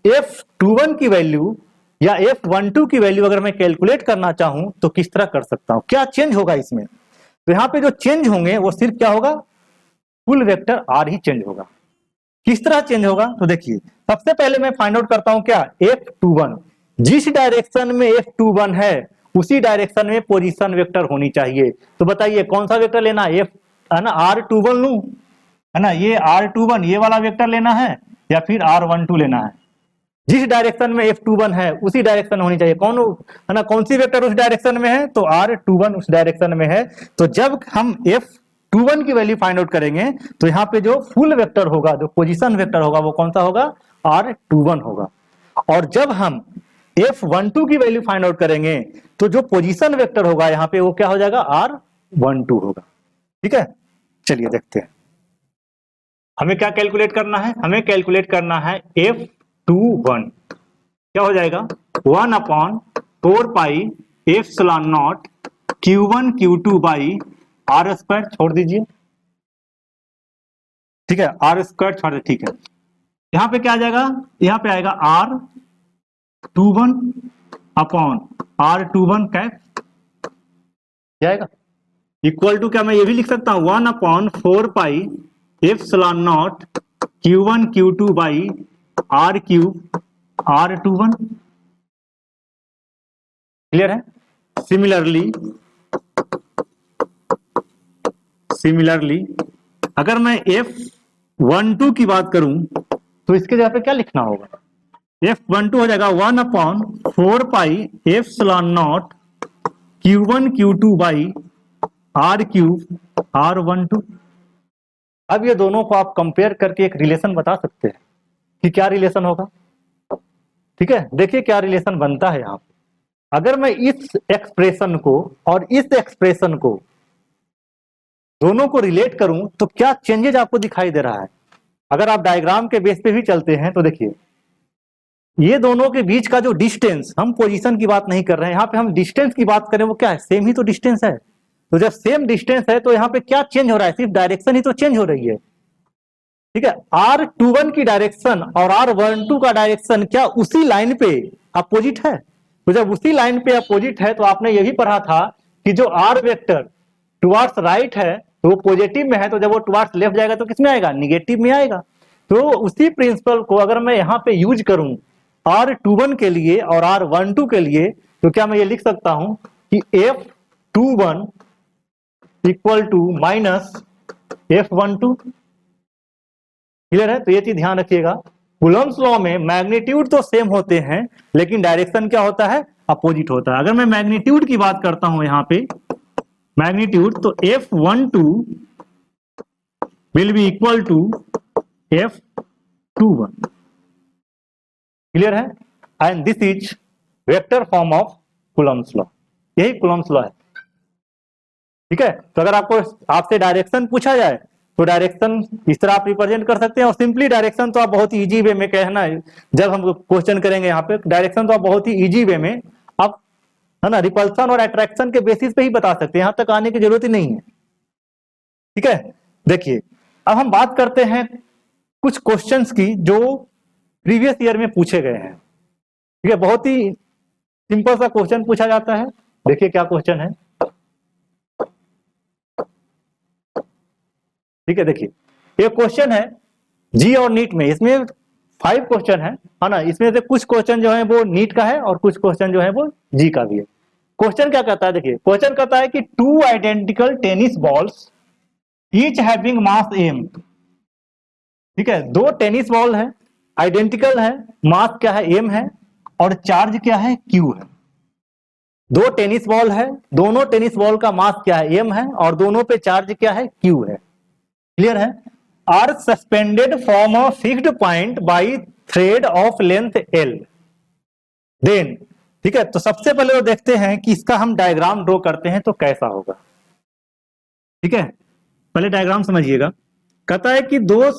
F21 की वैल्यू या F12 की वैल्यू अगर मैं कैलकुलेट करना चाहूं तो किस तरह कर सकता हूं, क्या चेंज होगा इसमें, तो यहां पे जो चेंज होंगे वो सिर्फ क्या होगा, फुल वेक्टर आर ही चेंज होगा। किस तरह चेंज होगा, तो देखिए सबसे पहले मैं फाइंड आउट करता हूं क्या, F21, जिस डायरेक्शन में F21 है उसी डायरेक्शन में पोजीशन वेक्टर होनी चाहिए। तो बताइए कौन सा वेक्टर लेना है, है ना R21 लूं, है ना, ये R21 ये वाला वेक्टर लेना है या फिर R12 लेना है। जिस डायरेक्शन में F21 है उसी डायरेक्शन होनी चाहिए, कौन है ना, कौन सी वेक्टर उस डायरेक्शन में है, तो R21 उस डायरेक्शन में है। तो जब हम F21 की वैल्यू फाइंड आउट करेंगे तो यहाँ पे जो फुल वेक्टर होगा, जो पोजीशन वेक्टर होगा वो कौन सा होगा, R21 होगा। और जब हम F12 की वैल्यू फाइंड आउट करेंगे तो जो पोजीशन वेक्टर होगा यहाँ पे वो क्या हो जाएगा, R12 होगा। ठीक है, चलिए देखते हैं हमें क्या कैलकुलेट करना है, हमें कैलकुलेट करना है F21, क्या हो जाएगा 1/4 pi epsilon naught Q1 Q2 by r square, छोड़ दीजिए, ठीक है, आर स्क्वायर छोड़ दे, ठीक है। यहां पे क्या आ जाएगा, यहाँ पे आएगा R21 अपॉन R21 कैप जाएगा, इक्वल टू क्या मैं ये भी लिख सकता हूं 1/4 pi epsilon naught Q1 Q2 by r cube R21। Clear है। सिमिलरली अगर मैं F12 की बात करूं तो इसके जगह पे क्या लिखना होगा, F12 हो जाएगा 1/4 pi epsilon naught Q1 Q2 by r cube R12। अब ये दोनों को आप कंपेयर करके एक रिलेशन बता सकते हैं कि क्या रिलेशन होगा। ठीक है, देखिए क्या रिलेशन बनता है यहाँ पे। अगर मैं इस एक्सप्रेशन को और इस एक्सप्रेशन को दोनों को रिलेट करूं तो क्या चेंजेज आपको दिखाई दे रहा है। अगर आप डायग्राम के बेस पे भी चलते हैं तो देखिए ये दोनों के बीच का जो डिस्टेंस, हम पोजीशन की बात नहीं कर रहे हैं, यहाँ पे हम डिस्टेंस की बात करें, वो क्या है, सेम ही तो डिस्टेंस है। तो जब सेम डिस्टेंस है तो यहाँ पे क्या चेंज हो रहा है, सिर्फ डायरेक्शन ही तो चेंज हो रही है। ठीक है, R21 की डायरेक्शन और R12 का डायरेक्शन क्या उसी लाइन पे अपोजिट है। तो जब उसी लाइन पे अपोजिट है तो आपने ये भी पढ़ा था कि जो R वेक्टर टुवार्ड्स राइट है तो वो पॉजिटिव में है, तो जब वो टुवार्ड्स लेफ्ट जाएगा तो किसमें आएगा, निगेटिव में आएगा। तो उसी प्रिंसिपल को अगर मैं यहाँ पे यूज करूं R21 के लिए और R12 के लिए, तो क्या मैं ये लिख सकता हूं कि F21 equal to minus F12। Clear है। तो ये चीज ध्यान रखिएगा, कूलम्ब्स लॉ में मैग्नीट्यूड तो सेम होते हैं लेकिन डायरेक्शन क्या होता है, अपोजिट होता है। अगर मैं मैग्नीट्यूड की बात करता हूं यहाँ पे मैग्नीट्यूड, तो F12 will be equal to F21। Clear है। And this is vector form of Coulomb's law, यही कूलम्ब्स लॉ है। ठीक है, तो अगर आपको आपसे डायरेक्शन पूछा जाए तो डायरेक्शन इस तरह आप रिप्रेजेंट कर सकते हैं। और सिंपली डायरेक्शन तो आप बहुत ही इजी वे में कहना है, जब हम क्वेश्चन करेंगे यहाँ पे डायरेक्शन तो आप बहुत ही इजी वे में आप है ना रिपल्सन और अट्रैक्शन के बेसिस पे ही बता सकते हैं, यहाँ तक आने की जरूरत ही नहीं है। ठीक है, देखिए अब हम बात करते हैं कुछ क्वेश्चंस की जो प्रीवियस ईयर में पूछे गए हैं। ठीक है, बहुत ही सिंपल सा क्वेश्चन पूछा जाता है। देखिए क्या क्वेश्चन है। ठीक है, देखिए ये क्वेश्चन है जी और नीट में, इसमें 5 क्वेश्चन है ना। इसमें से कुछ क्वेश्चन जो है वो नीट का है और कुछ क्वेश्चन जो है वो जी का भी है। क्वेश्चन क्या कहता है, देखिए क्वेश्चन कहता है कि 2 identical tennis balls each having mass m. ठीक है, 2 टेनिस बॉल है, आइडेंटिकल है, मास क्या है एम है और चार्ज क्या है क्यू है। 2 टेनिस बॉल है, दोनों टेनिस बॉल का मास क्या है एम है और दोनों पे चार्ज क्या है क्यू है। क्लियर है। Are suspended from a fixed point by thread of length l then. ठीक है, तो सबसे पहले वो देखते हैं कि इसका हम डायग्राम ड्रॉ करते हैं तो कैसा होगा। ठीक है, पहले डायग्राम समझिएगा। कहता है कि 2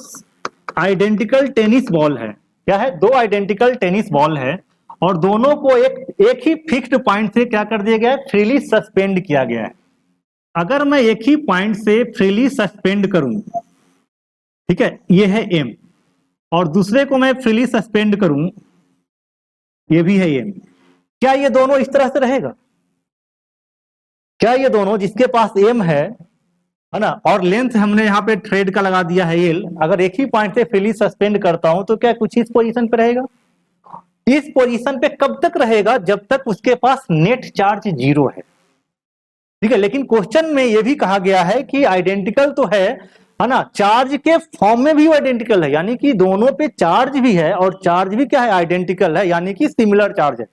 आइडेंटिकल टेनिस बॉल है, क्या है 2 आइडेंटिकल टेनिस बॉल है और दोनों को एक ही फिक्स्ड पॉइंट से क्या कर दिया गया है, फ्रीली सस्पेंड किया गया है। अगर मैं एक ही पॉइंट से फ्रीली सस्पेंड करूं, ठीक है ये है एम, और दूसरे को मैं फ्रीली सस्पेंड करूं, ये भी है एम, क्या ये दोनों इस तरह से रहेगा? क्या ये दोनों जिसके पास एम है ना, और लेंथ हमने यहाँ पे थ्रेड का लगा दिया है एल, अगर एक ही पॉइंट से फ्रीली सस्पेंड करता हूं तो क्या कुछ इस पोजीशन पे रहेगा? इस पोजीशन पे कब तक रहेगा? जब तक उसके पास नेट चार्ज 0 है। ठीक है, लेकिन क्वेश्चन में यह भी कहा गया है कि आइडेंटिकल तो है ना, चार्ज के फॉर्म में भी आइडेंटिकल है, यानी कि दोनों पे चार्ज भी है और चार्ज भी क्या है आइडेंटिकल है, यानी कि सिमिलर चार्ज है।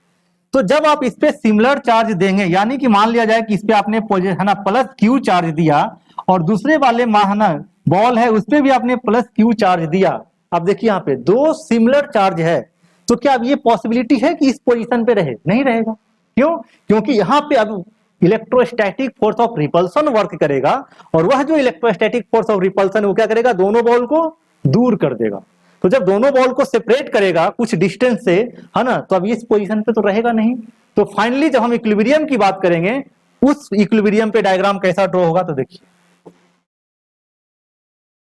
तो जब आप इस पे सिमिलर चार्ज देंगे, यानी कि मान लिया जाए कि इस पे आपने है ना प्लस क्यू चार्ज दिया और दूसरे वाले ना बॉल है उस पे भी आपने प्लस क्यू चार्ज दिया। अब देखिए यहाँ पे 2 सिमिलर चार्ज है, तो क्या अब ये पॉसिबिलिटी है कि इस पोजीशन पे रहे? नहीं रहेगा। क्यों? क्योंकि यहाँ पे अब electrostatic force of repulsion work करेगा और वह जो इलेक्ट्रोस्टैटिक फोर्स ऑफ रिपल्सन वो क्या करेगा, दोनों बॉल को दूर कर देगा। तो जब दोनों बॉल को सेपरेट करेगा कुछ डिस्टेंस से, है ना, तो अब इस पोजीशन पे तो रहेगा नहीं। तो फाइनली जब हम इक्विलिब्रियम की बात करेंगे, उस इक्विलिब्रियम पे डायग्राम कैसा ड्रॉ होगा तो देखिए।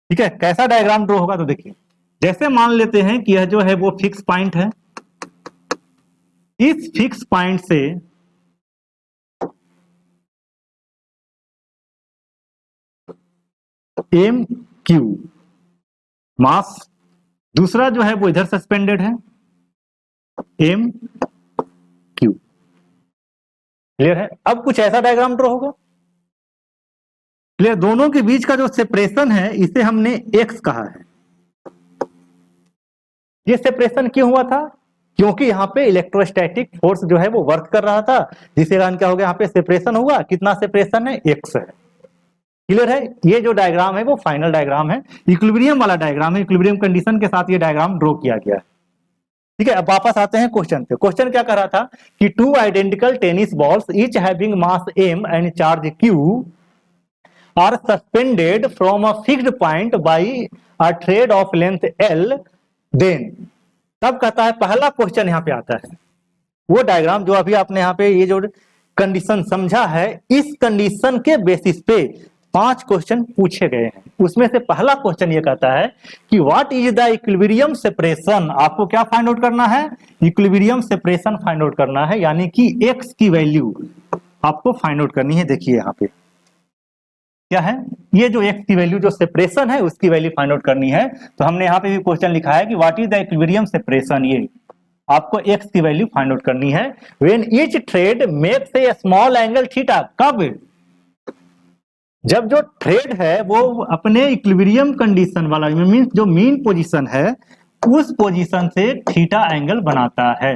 ठीक है, कैसा डायग्राम ड्रॉ होगा तो देखिए, जैसे मान लेते हैं कि यह जो है वो फिक्स पॉइंट है, इस फिक्स पॉइंट से एम क्यू मास, दूसरा जो है वो इधर सस्पेंडेड है एम क्यू। क्लियर है। अब कुछ ऐसा डायग्राम ड्रॉ होगा। क्लियर, दोनों के बीच का जो सेपरेशन है इसे हमने एक्स कहा है। ये सेपरेशन क्यों हुआ था? क्योंकि यहाँ पे इलेक्ट्रोस्टैटिक फोर्स जो है वो वर्क कर रहा था, जिसके कारण क्या हो गया, यहाँ पे सेपरेशन हुआ। कितना सेपरेशन है? एक्स है। क्लियर है। ये जो डायग्राम है वो फाइनल डायग्राम है, इक्विलिब्रियम वाला डायग्राम है, इक्विलिब्रियम कंडीशन के साथ ये डायग्राम ड्रॉ किया गया है। ठीक है, अब वापस आते हैं क्वेश्चन पे। क्वेश्चन क्या कर रहा था कि 2 identical tennis balls each having mass m and charge q are suspended from a fixed point by a thread of length l then. तब कहता है, पहला क्वेश्चन यहाँ पे आता है, वो डायग्राम जो अभी आपने यहाँ पे ये जो कंडीशन समझा है, इस कंडीशन के बेसिस पे 5 क्वेश्चन पूछे गए हैं। उसमें से पहला क्वेश्चन ये कहता है कि what is the equilibrium separation. आपको क्या फाइंड आउट करना है? इक्विलिब्रियम सेपरेशन फाइंड आउट करना है, यानी कि एक्स की वैल्यू आपको फाइंड आउट करनी है। देखिए यहाँ पे क्या है, ये जो एक्स की वैल्यू जो सेपरेशन है उसकी वैल्यू फाइंड आउट करनी है। तो हमने यहाँ पे भी क्वेश्चन लिखा है कि what is the equilibrium separation, ये आपको एक्स की वैल्यू फाइंड आउट करनी है। When each thread makes a small angle theta. कब? जब जो थ्रेड है वो अपने इक्विलिब्रियम कंडीशन वाला मींस जो मीन पोजीशन है उस पोजीशन से थीटा एंगल बनाता है।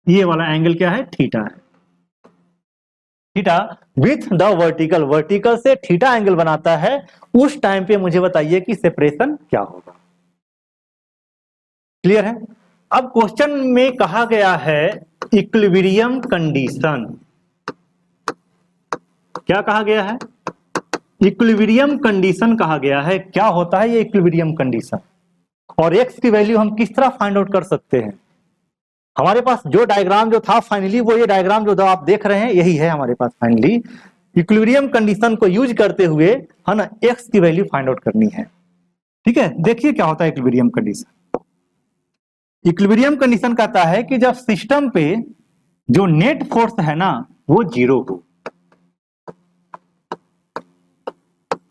ये वाला एंगल क्या है? थीटा है। Theta with the vertical, vertical से थीटा एंगल बनाता है। उस टाइम पे मुझे बताइए कि सेपरेशन क्या होगा। क्लियर है। अब क्वेश्चन में कहा गया है इक्विलिब्रियम कंडीशन। क्या कहा गया है? इक्विलिब्रियम कंडीशन कहा गया है। क्या होता है ये इक्विलिब्रियम कंडीशन? और एक्स की वैल्यू हम किस तरह फाइंड आउट कर सकते हैं? हमारे पास जो डायग्राम जो था फाइनली, वो ये डायग्राम जो आप देख रहे हैं यही है हमारे पास फाइनली। इक्विलिब्रियम कंडीशन को यूज करते हुए है ना एक्स की वैल्यू फाइंड आउट करनी है। ठीक है, देखिए क्या होता है इक्विलिब्रियम कंडीशन। इक्विलिब्रियम कंडीशन कहता है कि जब सिस्टम पे जो नेट फोर्स है ना वो जीरो हो।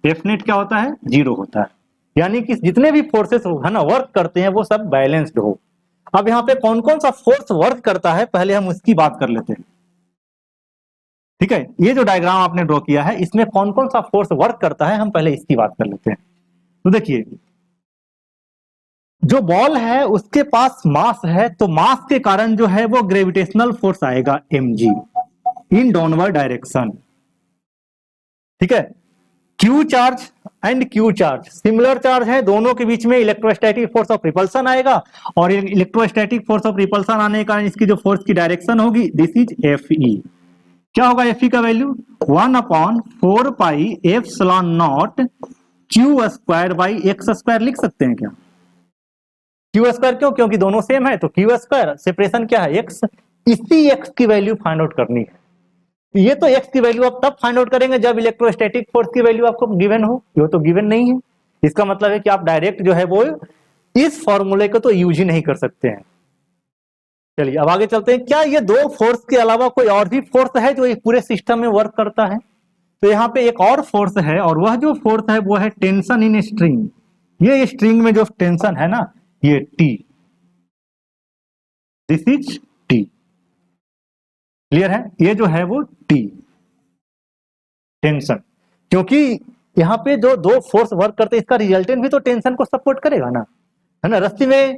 एफ नेट क्या होता है? जीरो होता है, यानी कि जितने भी फोर्सेस है ना वर्क करते हैं वो सब बैलेंस्ड हो। अब यहाँ पे कौन कौन सा फोर्स वर्क करता है पहले हम उसकी बात कर लेते हैं। ठीक है, ये जो डायग्राम आपने ड्रॉ किया है इसमें कौन कौन सा फोर्स वर्क करता है हम पहले इसकी बात कर लेते हैं। तो देखिए, जो बॉल है उसके पास मास है, तो मास के कारण जो है वो ग्रेविटेशनल फोर्स आएगा mg इन डाउनवर्ड डायरेक्शन। ठीक है, Q charge and Q charge similar charge है, दोनों के बीच में इलेक्ट्रोस्टैटिक फोर्स ऑफ रिपल्सन आएगा, और इलेक्ट्रोस्टैटिक फोर्स ऑफ रिपल्सन आने के कारण इसकी जो फोर्स की डायरेक्शन होगी दिस इज एफ ई। क्या होगा एफ ई का value? 1/4 pi epsilon naught q square by x square लिख सकते हैं क्या? क्यू स्क्वायर क्यों? क्योंकि दोनों सेम है, तो क्यू स्क्वायर सेपरेशन क्या है? एक्स। इसी एक्स की वैल्यू फाइंड आउट करनी है। ये तो एक्स की वैल्यू आप तब फाइंड आउट करेंगे जब इलेक्ट्रोस्टैटिक फोर्स की वैल्यू आपको गिवन हो। ये तो गिवन नहीं है, इसका मतलब है कि आप डायरेक्ट जो है वो इस फॉर्मूले को तो यूज ही नहीं कर सकते हैं। चलिए अब आगे चलते हैं। क्या ये दो फोर्स के अलावा कोई और भी फोर्स है जो इस पूरे सिस्टम में वर्क करता है? तो यहाँ पे एक और फोर्स है, और वह जो फोर्स है वो है टेंशन इन स्ट्रिंग। ये स्ट्रिंग में जो टेंशन है ना ये T, this is T. Clear है? ये जो है वो टी टेंशन, क्योंकि यहाँ पे जो दो फोर्स वर्क करते हैं इसका रिजल्टेंट भी तो टेंशन को सपोर्ट करेगा ना, है ना। रस्सी में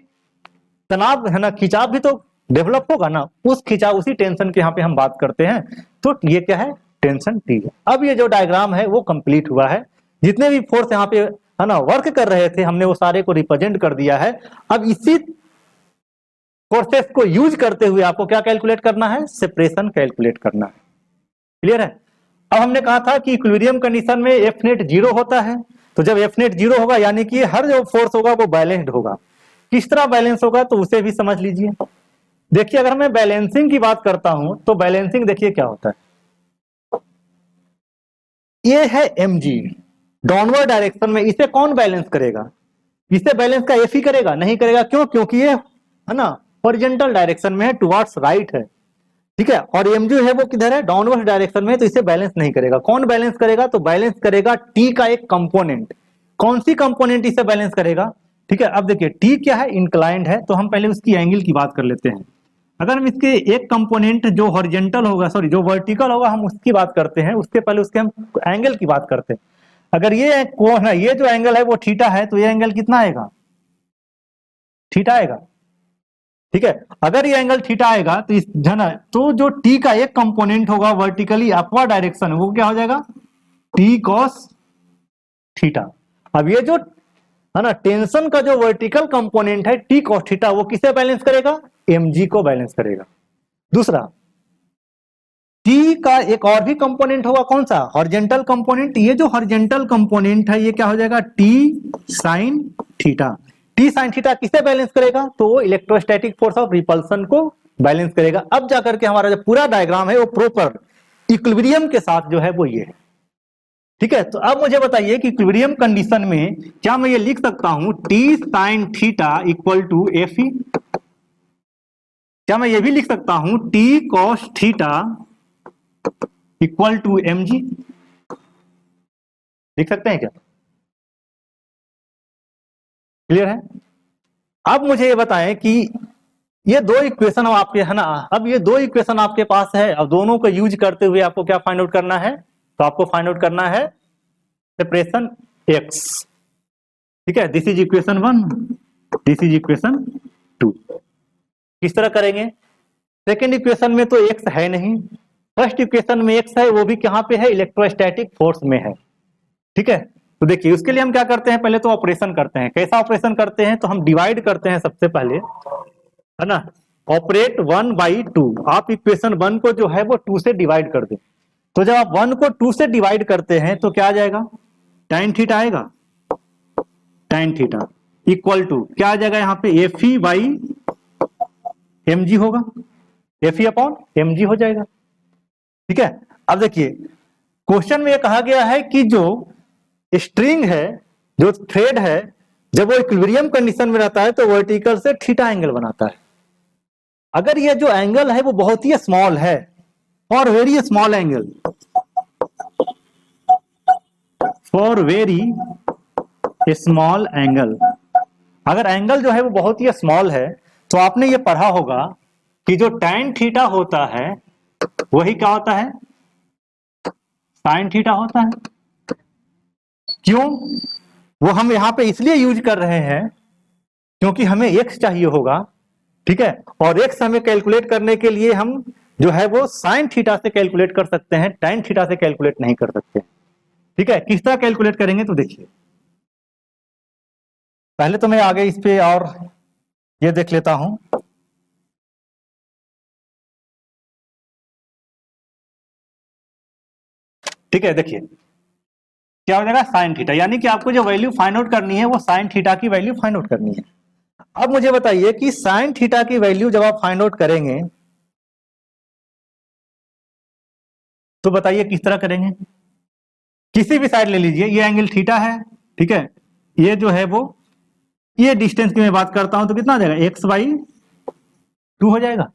तनाव है ना, खिंचाव भी तो डेवलप होगा ना, उस खिंचाव उसी टेंशन के यहाँ पे हम बात करते हैं। तो ये क्या है? टेंशन टी है। अब ये जो डायग्राम है वो कंप्लीट हुआ है। जितने भी फोर्स यहाँ पे है ना वर्क कर रहे थे हमने वो सारे को रिप्रेजेंट कर दिया है। अब इसी फोर्सेस को यूज करते हुए आपको क्या कैलकुलेट करना है? सेपरेशन कैलकुलेट करना है। क्लियर है? अब हमने कहा था कि इक्विलिब्रियम कंडीशन में एफ नेट जीरो होता है, तो जब एफ नेट जीरो होगा यानी कि हर जो फोर्स होगा वो बैलेंस्ड होगा। किस तरह बैलेंस होगा तो उसे भी समझ लीजिए। देखिए, अगर मैं बैलेंसिंग की बात करता हूं तो बैलेंसिंग देखिए क्या होता है। ये है mg डाउनवर्ड डायरेक्शन में, इसे कौन बैलेंस करेगा? इसे बैलेंस का एफ ही करेगा? नहीं करेगा। क्यों? क्योंकि ये है ना हॉरिजॉन्टल डायरेक्शन में है, टुवर्ड्स राइट है। ठीक है, और एम जो है वो किधर है? डाउनवर्ड डायरेक्शन में, तो इसे बैलेंस नहीं करेगा। कौन बैलेंस करेगा? तो बैलेंस करेगा टी का एक कंपोनेंट। कौन सी कंपोनेंट इसे बैलेंस करेगा? ठीक है, अब देखिए टी क्या है? इंक्लाइंड है, तो हम पहले उसकी एंगल की बात कर लेते हैं। अगर हम इसके एक कंपोनेंट जो हॉरिजॉन्टल होगा, सॉरी जो वर्टिकल होगा, हम उसकी बात करते हैं, उसके पहले उसके हम एंगल की बात करते हैं। अगर ये कौन है? ये जो एंगल है वो थीटा है, तो ये एंगल कितना आएगा? थीटा आएगा। ठीक है, अगर ये एंगल थीटा आएगा तो इस ना तो जो टी का एक कंपोनेंट होगा वर्टिकली अपवर्ड डायरेक्शन, वो क्या हो जाएगा? T cos theta. अब ये जो है ना टेंशन का जो वर्टिकल कंपोनेंट है टी कॉस थीटा, वो किसे बैलेंस करेगा? mg को बैलेंस करेगा। दूसरा, टी का एक और भी कंपोनेंट होगा, कौन सा? Horizontal component. ये जो हॉरिजॉन्टल कंपोनेंट है ये क्या हो जाएगा? T sine theta. T sine theta किसे बैलेंस करेगा? तो इलेक्ट्रोस्टैटिक फोर्स ऑफ रिपल्सन को बैलेंस करेगा। अब जाकर के हमारा जो पूरा डायग्राम है वो प्रॉपर इक्विलिब्रियम के साथ जो है वो ये है। ठीक है, तो अब मुझे बताइए कि इक्विलिब्रियम कंडीशन में क्या मैं ये लिख सकता हूं T sine theta equal to F e? क्या मैं ये भी लिख सकता हूं T cos theta equal to mg? लिख सकते हैं क्या? क्लियर है? अब मुझे ये बताएं कि ये दो इक्वेशन आपके है ना, अब ये दो इक्वेशन आपके पास है, अब दोनों को यूज करते हुए आपको क्या फाइंड आउट करना है? तो आपको फाइंड आउट करना है सेपरेशन x। ठीक है, this is equation 1, this is equation 2। किस तरह करेंगे? सेकेंड इक्वेशन में तो x है नहीं, फर्स्ट इक्वेशन में x है, वो भी कहां पे है? इलेक्ट्रोस्टैटिक फोर्स में है। ठीक है, तो देखिए उसके लिए हम क्या करते हैं? पहले तो ऑपरेशन करते हैं। कैसा ऑपरेशन करते हैं? तो हम डिवाइड करते हैं सबसे पहले, है ना। ऑपरेट 1/2। आप इक्वेशन 1 को जो है वो 2 से डिवाइड कर दें। तो जब आप 1 को 2 से डिवाइड करते हैं तो क्या आ जाएगा, tan थीटा आएगा, tan थीटा इक्वल टू क्या आ जाएगा यहाँ पे, F E by M G होगा, F E upon M G हो जाएगा। ठीक है, अब देखिए क्वेश्चन में ये कहा गया है कि जो स्ट्रिंग है, जो थ्रेड है, जब वो इक्विलिब्रियम कंडीशन में रहता है तो वर्टिकल से थीटा एंगल बनाता है। अगर ये जो एंगल है वो बहुत ही स्मॉल है, for very small angle, for very small angle, अगर एंगल जो है वो बहुत ही स्मॉल है तो आपने ये पढ़ा होगा कि जो tan थीटा होता है वही क्या होता है, sin थीटा होता है। क्यों, वो हम यहां पे इसलिए यूज कर रहे हैं क्योंकि हमें x चाहिए होगा। ठीक है, और x हमें कैलकुलेट करने के लिए हम जो है वो sin थीटा से कैलकुलेट कर सकते हैं, tan थीटा से कैलकुलेट नहीं कर सकते। ठीक है, किस तरह कैलकुलेट करेंगे तो देखिए, पहले तो मैं आगे इस पे और ये देख लेता हूं। ठीक है, देखिए क्या हो जाएगा, साइन थीटा, यानी कि आपको जो वैल्यू फाइंड आउट करनी है वो साइन थीटा की वैल्यू फाइंड आउट करनी है। अब मुझे बताइए कि साइन थीटा की वैल्यू जब आप फाइंड आउट करेंगे तो बताइए किस तरह करेंगे। किसी भी साइड ले लीजिए, ये एंगल थीटा है, ठीक है, ये जो है वो, ये डिस्टेंस की मैं बात करता हूं तो कितना आ जाएगा, x/2 हो जाएगा।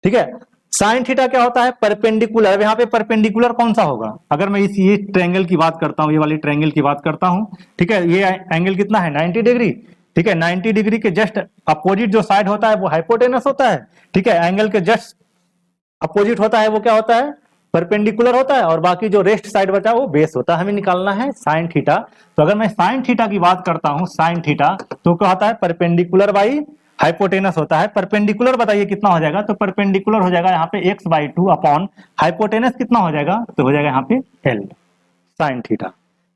ठीक है, साइन थीटा क्या होता है, परपेंडिकुलर। यहाँ पे परपेंडिकुलर कौन सा होगा, अगर मैं इस ये ट्रायंगल की बात करता हूं, ये वाली ट्रायंगल की बात करता हूं, ठीक है, ये एंगल कितना है, 90 डिग्री। ठीक है, 90 डिग्री के जस्ट अपोजिट जो साइड होता है वो हाइपोटेनस होता है। ठीक है, एंगल के जस्ट अपोजिट होता है वो क्या होता है, परपेंडिकुलर होता है, और बाकी जो रेस्ट साइड बचा वो बेस होता है। हमें निकालना है साइन थीटा। तो अगर मैं साइन थीटा की बात करता हूं, साइन थीटा तो क्या होता है, परपेंडिकुलर बाई हाइपोटेनस होता है। परपेंडिकुलर बताइए कितना हो जाएगा, तो परपेंडिकुलर हो जाएगा यहाँ पे x/2 अपॉन हाइपोटेनस कितना हो जाएगा, तो हो जाएगा यहाँ पे l साइन थीटा।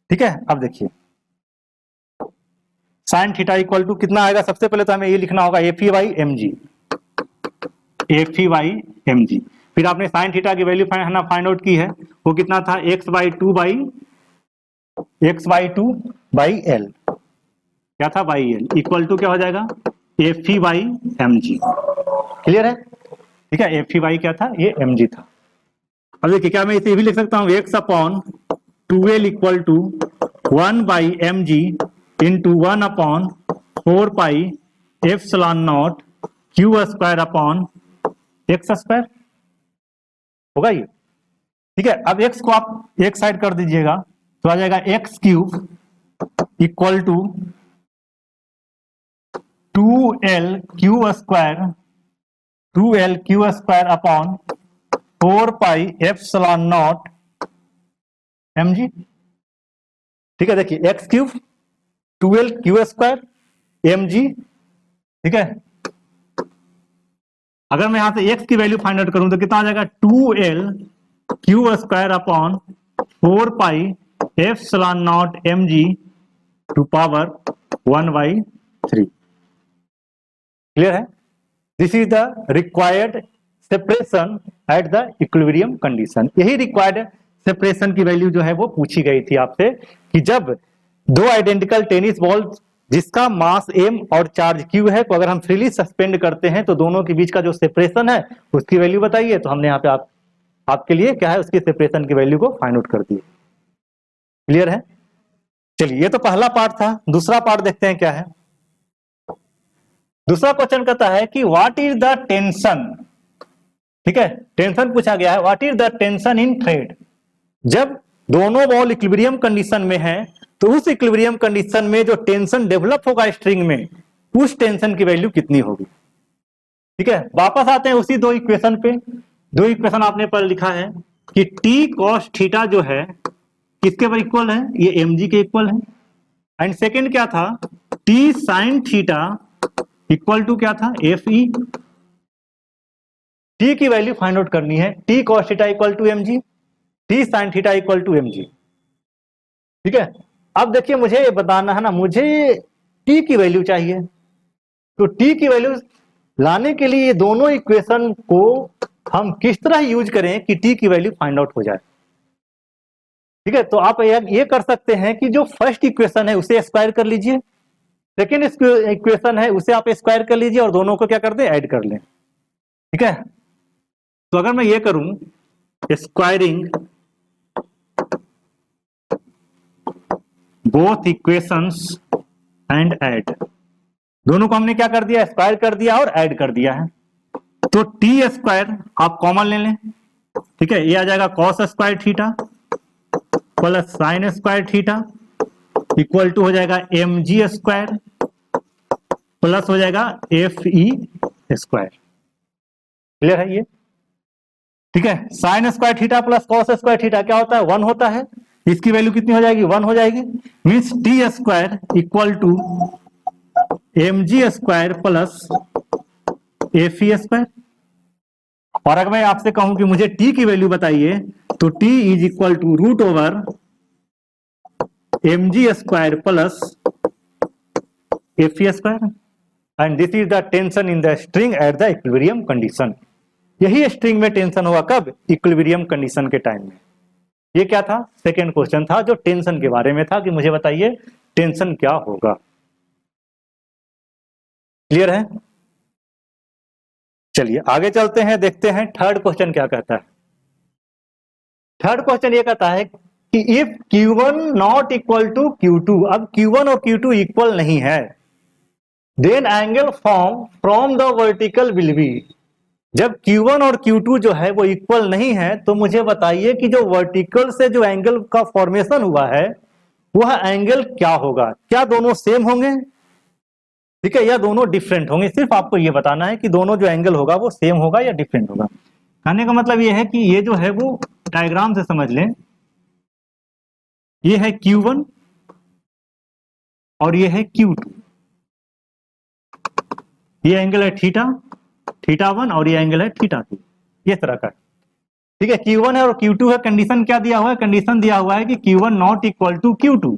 ठीक है, अब देखिए साइन थीटा इक्वल टू कितना आएगा, सबसे पहले तो हमें ये लिखना होगा Fe/mg, Fe/mg। फिर आपने साइन थीटा की वैल्यू फाइंड आउट की है, वो कितना था, x/2 l, क्या था, बाई l, इक्वल टू क्या हो जाएगा, Fe/mg। क्लियर है। ठीक है, Fe क्या था, ये mg था। अब देखिए क्या मैं इसे भी लिख सकता हूँ, x/2l equal to 1/mg into 1/4πε0 q² upon x², होगा ये। ठीक है, अब x को आप एक साइड कर दीजिएगा तो आ जाएगा x³ equal to 2l² upon 4πε0 mg। ठीक है, देखिए x³ 2l² mg। ठीक है, अगर मैं यहां से x की वैल्यू फाइंड आउट करूं तो कितना आ जाएगा, 2l² upon 4πε0 mg to power 1/3। Clear है, this is the required separation at the equilibrium condition. यही रिक्वायर्ड सेपरेशन की वैल्यू जो है वो पूछी गई थी आपसे, कि जब दो आइडेंटिकल टेनिस बॉल जिसका मास m और चार्ज q है, तो अगर हम फ्रीली सस्पेंड करते हैं तो दोनों के बीच का जो सेपरेशन है उसकी वैल्यू बताइए। तो हमने यहाँ पे आपके लिए क्या है, उसकी सेपरेशन की वैल्यू को फाइंड आउट कर दी। क्लियर है, चलिए ये तो पहला पार्ट था। दूसरा पार्ट देखते हैं क्या है। दूसरा क्वेश्चन कहता है कि व्हाट इज द टेंशन। ठीक है, टेंशन पूछा गया है, what is the tension in thread. जब दोनों बॉल इक्विलिब्रियम कंडीशन में है तो उस इक्विलिब्रियम कंडीशन में जो टेंशन डेवलप होगा स्ट्रिंग में, उस टेंशन की वैल्यू कितनी होगी। ठीक है, वापस आते हैं उसी दो इक्वेशन पे। दो इक्वेशन आपने पर लिखा है कि t cos थीटा जो है किसके पर इक्वल है, ये mg के इक्वल है। एंड सेकेंड क्या था, t sin theta equal to क्या था, fe। t की वैल्यू फाइंड आउट करनी है, t cos theta equal to mg, t sin theta equal to mg। ठीक है, अब देखिए मुझे ये बताना है ना, मुझे t की वैल्यू चाहिए। तो t की वैल्यू लाने के लिए ये दोनों इक्वेशन को हम किस तरह यूज करें कि टी की वैल्यू फाइंड आउट हो जाए। ठीक है, तो आप ये कर सकते हैं कि जो फर्स्ट इक्वेशन है उसे स्क्वायर कर लीजिए, सेकेंड इक्वेशन है उसे आप स्क्वायर कर लीजिए और दोनों को क्या कर दें, ऐड कर लें। ठीक है, तो अगर मैं ये करूं squaring both equations and add, दोनों को हमने क्या कर दिया, स्क्वायर कर दिया और ऐड कर दिया है। तो टी स्क्वायर आप कॉमन ले लें। ठीक है, ये आ जाएगा cos square theta plus sine square theta equal to हो जाएगा एम जी स्क्वायर प्लस हो जाएगा एफ ई स्क्वायर। क्लियर है ये? ठीक है, sign square theta plus cos square theta क्या होता है, 1 होता है। इसकी वैल्यू कितनी हो जाएगी, 1 हो जाएगी। Means T square equal to m g square plus F e square. और अगर मैं आपसे कहूं कि मुझे टी की वैल्यू बताइए, तो T is equal to root over m g square plus F e square, and this is the tension in the string at the equilibrium condition. यही स्ट्रिंग में टेंशन होगा कब, इक्विलिब्रियम कंडीशन के time में। ये क्या था, सेकेंड क्वेश्चन था जो टेंशन के बारे में था कि मुझे बताइए टेंशन क्या होगा। क्लियर है? चलिए आगे चलते हैं, देखते हैं थर्ड क्वेश्चन क्या कहता है। थर्ड क्वेश्चन ये कहता है कि if Q1 not equal to Q2, अब Q1 और Q2 इक्वल नहीं है, then angle form from the vertical will be. जब Q1 और Q2 जो है वो इक्वल नहीं है, तो मुझे बताइए कि जो वर्टिकल से जो एंगल का फॉर्मेशन हुआ है वह एंगल क्या होगा। क्या दोनों सेम होंगे, ठीक है, या दोनों डिफरेंट होंगे। सिर्फ आपको ये बताना है कि दोनों जो एंगल होगा वो सेम होगा या डिफरेंट होगा। कहने का मतलब ये है कि ये जो है वो डायग्राम से समझ लें, ये है Q1 और ये है Q2, ये एंगल है थीटा 1 और ये एंगल है थीटा 2, ये तरह का। ठीक है, Q1 है और Q2 है। कंडीशन क्या दिया हुआ है, कंडीशन दिया हुआ है कि Q1 not equal to Q2।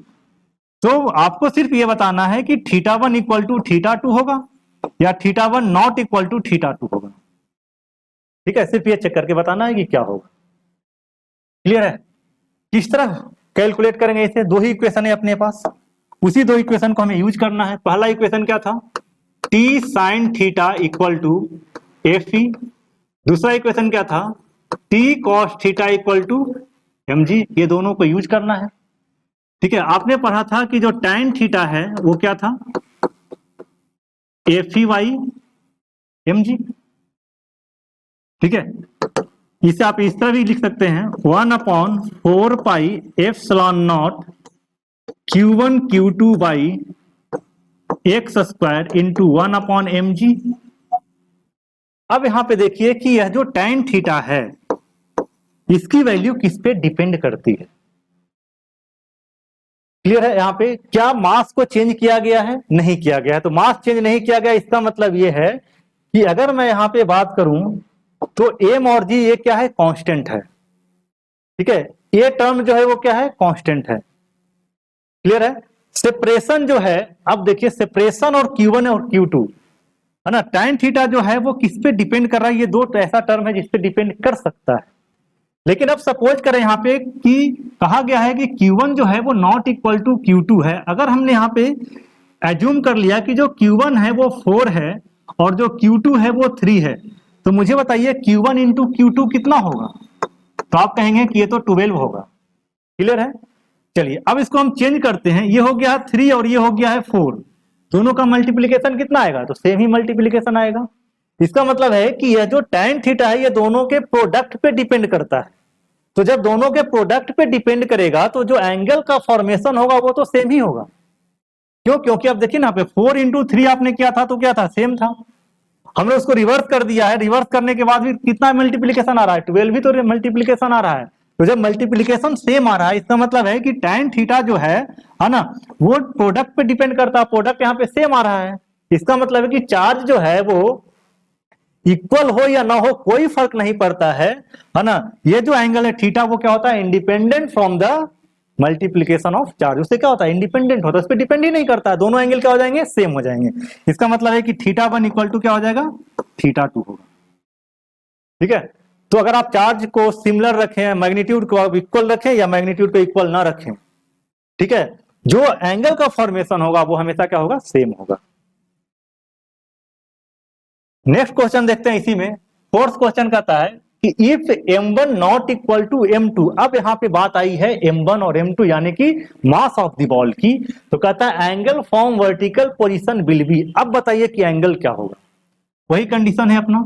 तो आपको सिर्फ ये बताना है कि थीटा1 इक्वल टू थीटा2 होगा या थीटा1 नॉट इक्वल टू थीटा2 होगा। ठीक है, सिर्फ ये चेक करके बताना है कि क्या होगा। क्लियर है? किस तरह कैलकुलेट करेंगे इसे, दो ही इक्वेशन है अपने पास, उसी दो इक्वेशन को हमें यूज करना है। पहला इक्वेशन क्या था, T sine theta equal to F e. दूसरा इक्वेशन क्या था, T cos theta equal to m g. ये दोनों को यूज करना है। ठीक है, आपने पढ़ा था कि जो tan थीटा है वो क्या था, F e by m g. ठीक है, इसे आप इस तरह भी लिख सकते हैं, 1/4 pi epsilon naught Q1 Q2 by x square into 1/mg। अब यहां पे देखिए कि यह जो tan थीटा है इसकी वैल्यू किस पे डिपेंड करती है। क्लियर है? यहाँ पे क्या मास को चेंज किया गया है, नहीं किया गया है। तो मास चेंज नहीं किया गया, इसका मतलब ये है कि अगर मैं यहाँ पे बात करूं तो एम और जी ये क्या है, कांस्टेंट है। ठीक है, ये टर्म जो है वो क्या है, कांस्टेंट है। क्लियर है? सेपरेशन जो है, अब देखिए सेपरेशन और Q1 और Q2 है ना, tan थीटा जो है वो किस पे डिपेंड कर रहा है, ये दो ऐसा टर्म है जिसपे डिपेंड कर सकता है। लेकिन अब सपोज करें यहाँ पे कि कहा गया है कि Q1 जो है वो नॉट इक्वल टू Q2 है। अगर हमने यहाँ पे एज्यूम कर लिया कि जो Q1 है वो 4 है और जो Q2 है वो 3 है, तो मुझे बताइए Q1 इंटू Q2 कितना होगा। तो आप कहेंगे कि ये तो 12 होगा। क्लियर है? चलिए अब इसको हम चेंज करते हैं, ये हो गया 3 और ये हो गया है 4, दोनों का मल्टीप्लीकेशन कितना आएगा, तो सेम ही मल्टीप्लीकेशन आएगा। इसका मतलब है कि यह जो tan थीटा है ये दोनों के प्रोडक्ट पे डिपेंड करता है। तो जब दोनों के प्रोडक्ट पे डिपेंड करेगा तो जो एंगल का फॉर्मेशन होगा वो तो सेम ही होगा। क्यों? क्योंकि अब देखिए ना, पे 4 इंटू 3 आपने किया था तो क्या था, सेम था। हमने उसको रिवर्स कर दिया है, रिवर्स करने के बाद भी कितना मल्टीप्लीकेशन आ रहा है, 12 भी तो मल्टीप्लीकेशन आ रहा है। तो जब मल्टीप्लीकेशन सेम आ रहा है इसका मतलब है कि tan थीटा जो है ना, वो प्रोडक्ट पे डिपेंड करता है। प्रोडक्ट यहाँ पे सेम आ रहा है, इसका मतलब है कि चार्ज जो है वो इक्वल हो या ना हो कोई फर्क नहीं पड़ता है ना। ये जो एंगल है थीटा वो क्या होता है, independent from the multiplication of charge. उससे क्या होता है, इंडिपेंडेंट होता है, उस पर डिपेंड ही नहीं करता है। दोनों एंगल क्या हो जाएंगे, सेम हो जाएंगे। इसका मतलब है कि थीटा1 इक्वल टू क्या हो जाएगा, थीटा2 होगा। ठीक है। तो अगर आप चार्ज को सिमिलर रखें, मैग्नीट्यूड को इक्वल रखें या मैग्नीट्यूड को इक्वल ना रखें, ठीक है, जो एंगल का फॉर्मेशन होगा वो हमेशा क्या होगा, सेम होगा। नेक्स्ट क्वेश्चन देखते हैं इसी में। फोर्थ क्वेश्चन कहता है कि if m1 not equal to m2, अब यहां पे बात आई है m1 और m2 यानी कि मास ऑफ द बॉल की, तो कहता है angle from vertical position will be. अब बताइए कि एंगल क्या होगा, वही कंडीशन है अपना।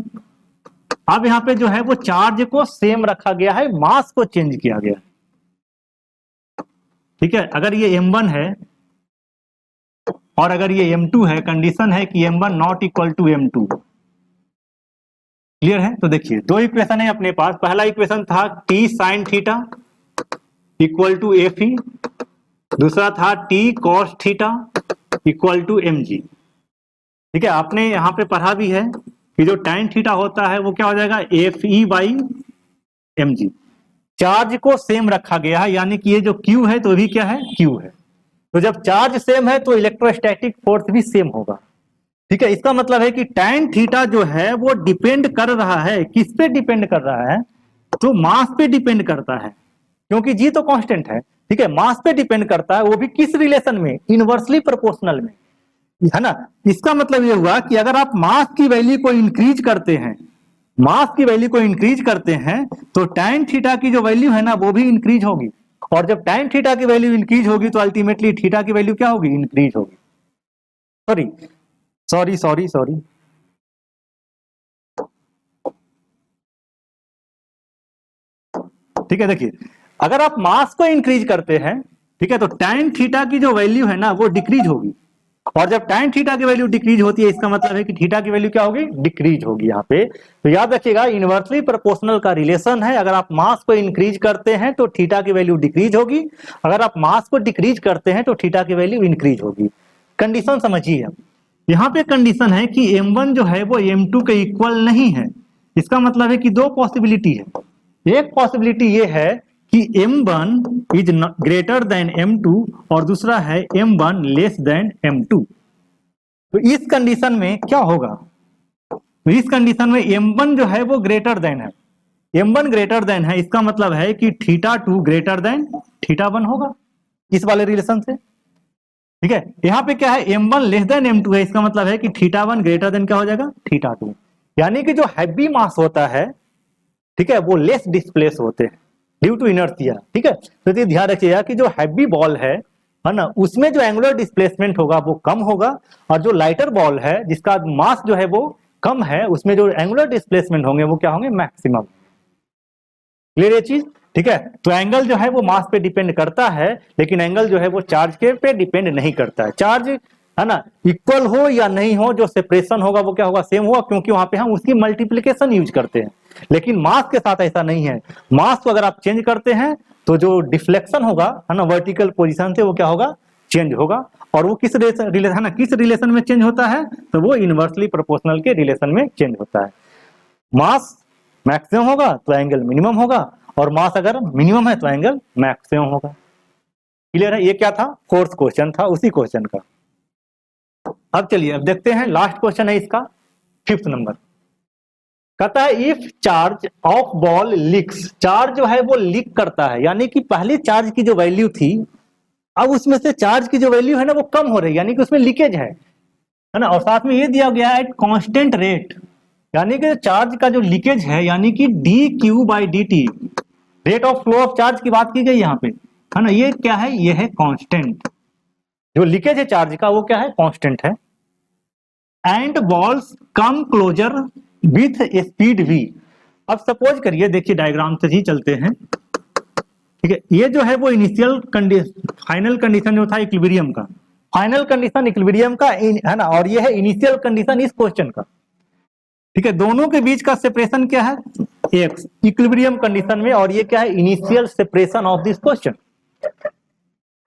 अब यहां पे जो है वो चार्ज को सेम रखा गया है, मास को चेंज किया गया, ठीक है। अगर ये m1 है और अगर ये m2 है, कंडीशन है कि m1 not equal to m2, clear है। तो देखिए दो इक्वेशन है अपने पास। पहला इक्वेशन था t sin theta equal to F e, दूसरा था t cos theta equal to mg, ठीक है। आपने यहां पे पढ़ा भी है कि जो tan थीटा होता है वो क्या हो जाएगा, F E by mg। Charge को सेम रखा गया है, यानी कि ये जो q है तो भी क्या है, q है। तो जब चार्ज सेम है तो इलेक्ट्रोस्टैटिक फोर्स भी सेम होगा, ठीक है। इसका मतलब है कि tan थीटा जो है वो डिपेंड कर रहा है, किस पे डिपेंड कर रहा है, तो मास पे डिपेंड करता है, क्योंकि जी तो कांस्टेंट है, ठीक है। मास पे डिपेंड करता है, वो भी किस रिलेशन में, इनवर्सली प्रोपोर्शनल में, है ना। इसका मतलब ये हुआ कि अगर आप मास की वैल्यू को इंक्रीज करते हैं, मास की वैल्यू को इंक्रीज करते हैं, तो tan थीटा की जो वैल्यू है ना वो भी इंक्रीज होगी, और जब tan थीटा की वैल्यू इंक्रीज होगी तो अल्टीमेटली थीटा की वैल्यू क्या होगी, इंक्रीज होगी। सॉरी, ठीक है। देखिए अगर आप मास को इंक्रीज करते हैं, ठीक है, तो tan थीटा की जो वैल्यू है ना वो डिक्रीज होगी, और जब tan थीटा की वैल्यू डिक्रीज होती है इसका मतलब है कि थीटा की वैल्यू क्या होगी, डिक्रीज होगी यहाँ पे। तो याद रखिएगा इनवर्सली प्रोपोर्शनल का रिलेशन है, अगर आप मास को इंक्रीज करते हैं तो थीटा की वैल्यू डिक्रीज होगी, अगर आप मास को डिक्रीज करते हैं तो थीटा की वैल्यू इंक्रीज होगी। कंडीशन समझिए, यहाँ पे कंडीशन है कि m1 जो है वो m2 के इक्वल नहीं है। इसका मतलब है कि दो पॉसिबिलिटी है। एक पॉसिबिलिटी ये है कि m1 is greater than m2 और दूसरा है m1 लेस देन m2। तो इस कंडीशन में क्या होगा, तो इस कंडीशन में m1 जो है वो ग्रेटर देन है, m1 ग्रेटर देन है, इसका मतलब है कि θ2 ग्रेटर देन θ1 होगा इस वाले रिलेशन से, ठीक है। यहाँ पे क्या है, m1 लेस देन m2 है, इसका मतलब है कि θ1 ग्रेटर देन क्या हो जाएगा, θ2। यानी कि जो हैवी मास होता है, ठीक है, वो लेस डिस्प्लेस होते हैं ड्यू टू इनर्शिया, ठीक है। तो ये ध्यान रखिएगा कि जो हैवी बॉल है ना, उसमें जो एंगुलर डिस्प्लेसमेंट होगा वो कम होगा, और जो लाइटर बॉल है जिसका मास जो है वो कम है, उसमें जो एंगुलर डिस्प्लेसमेंट होंगे वो क्या होंगे, मैक्सिमम। क्लियर ये चीज, ठीक है। तो एंगल जो है वो मास पे डिपेंड करता है, लेकिन एंगल जो है वो चार्ज के पे डिपेंड नहीं करता है। चार्ज है ना इक्वल हो या नहीं हो, जो सेपरेशन होगा वो क्या होगा, सेम होगा, क्योंकि वहां पे हम उसकी मल्टीप्लीकेशन यूज करते हैं। लेकिन मास के साथ ऐसा नहीं है, मास को अगर आप चेंज करते हैं तो जो डिफ्लेक्शन होगा है ना वर्टिकल पोजीशन से, वो क्या होगा, चेंज होगा। और वो किस रिलेशन है ना, किस रिलेशन में चेंज होता है, तो वो इनवर्सली प्रोपोर्शनल के रिलेशन में चेंज होता है। मास मैक्सिमम होगा तो एंगल मिनिमम होगा, और मास अगर मिनिमम है तो एंगल मैक्सिमम होगा। क्लियर है। ये क्या था, फोर्थ क्वेश्चन था उसी क्वेश्चन का। अब चलिए अब देखते हैं लास्ट क्वेश्चन है इसका, फिफ्थ नंबर। कहता है if charge of ball leaks, charge जो है वो लीक करता है, यानी कि पहले चार्ज की जो वैल्यू थी अब उसमें से चार्ज की जो वैल्यू है ना वो कम हो रही है, यानी कि उसमें लीकेज है ना। और साथ में ये दिया गया है कांस्टेंट रेट, यानी कि चार्ज का जो लीकेज है, यानी कि dq/dt, rate of flow of charge की बात की गई यहाँ पे, है ना। ये क्या है, ये है कांस्टेंट, जो लीकेज है चार्ज का वो क्या है, कांस्टेंट है। And balls come closer with speed v। अब सपोज करिए, देखिए डायग्राम से ही चलते हैं, ठीक है। ये जो है वो इनिशियल कंडीशन, फाइनल कंडीशन जो था इक्विलिब्रियम का, फाइनल कंडीशन इक्विलिब्रियम का है ना, और ये है इनिशियल कंडीशन इस क्वेश्चन का, ठीक है। दोनों के बीच का सेपरेशन क्या है, x इक्विलिब्रियम कंडीशन में, और ये क्या है, initial separation of this question,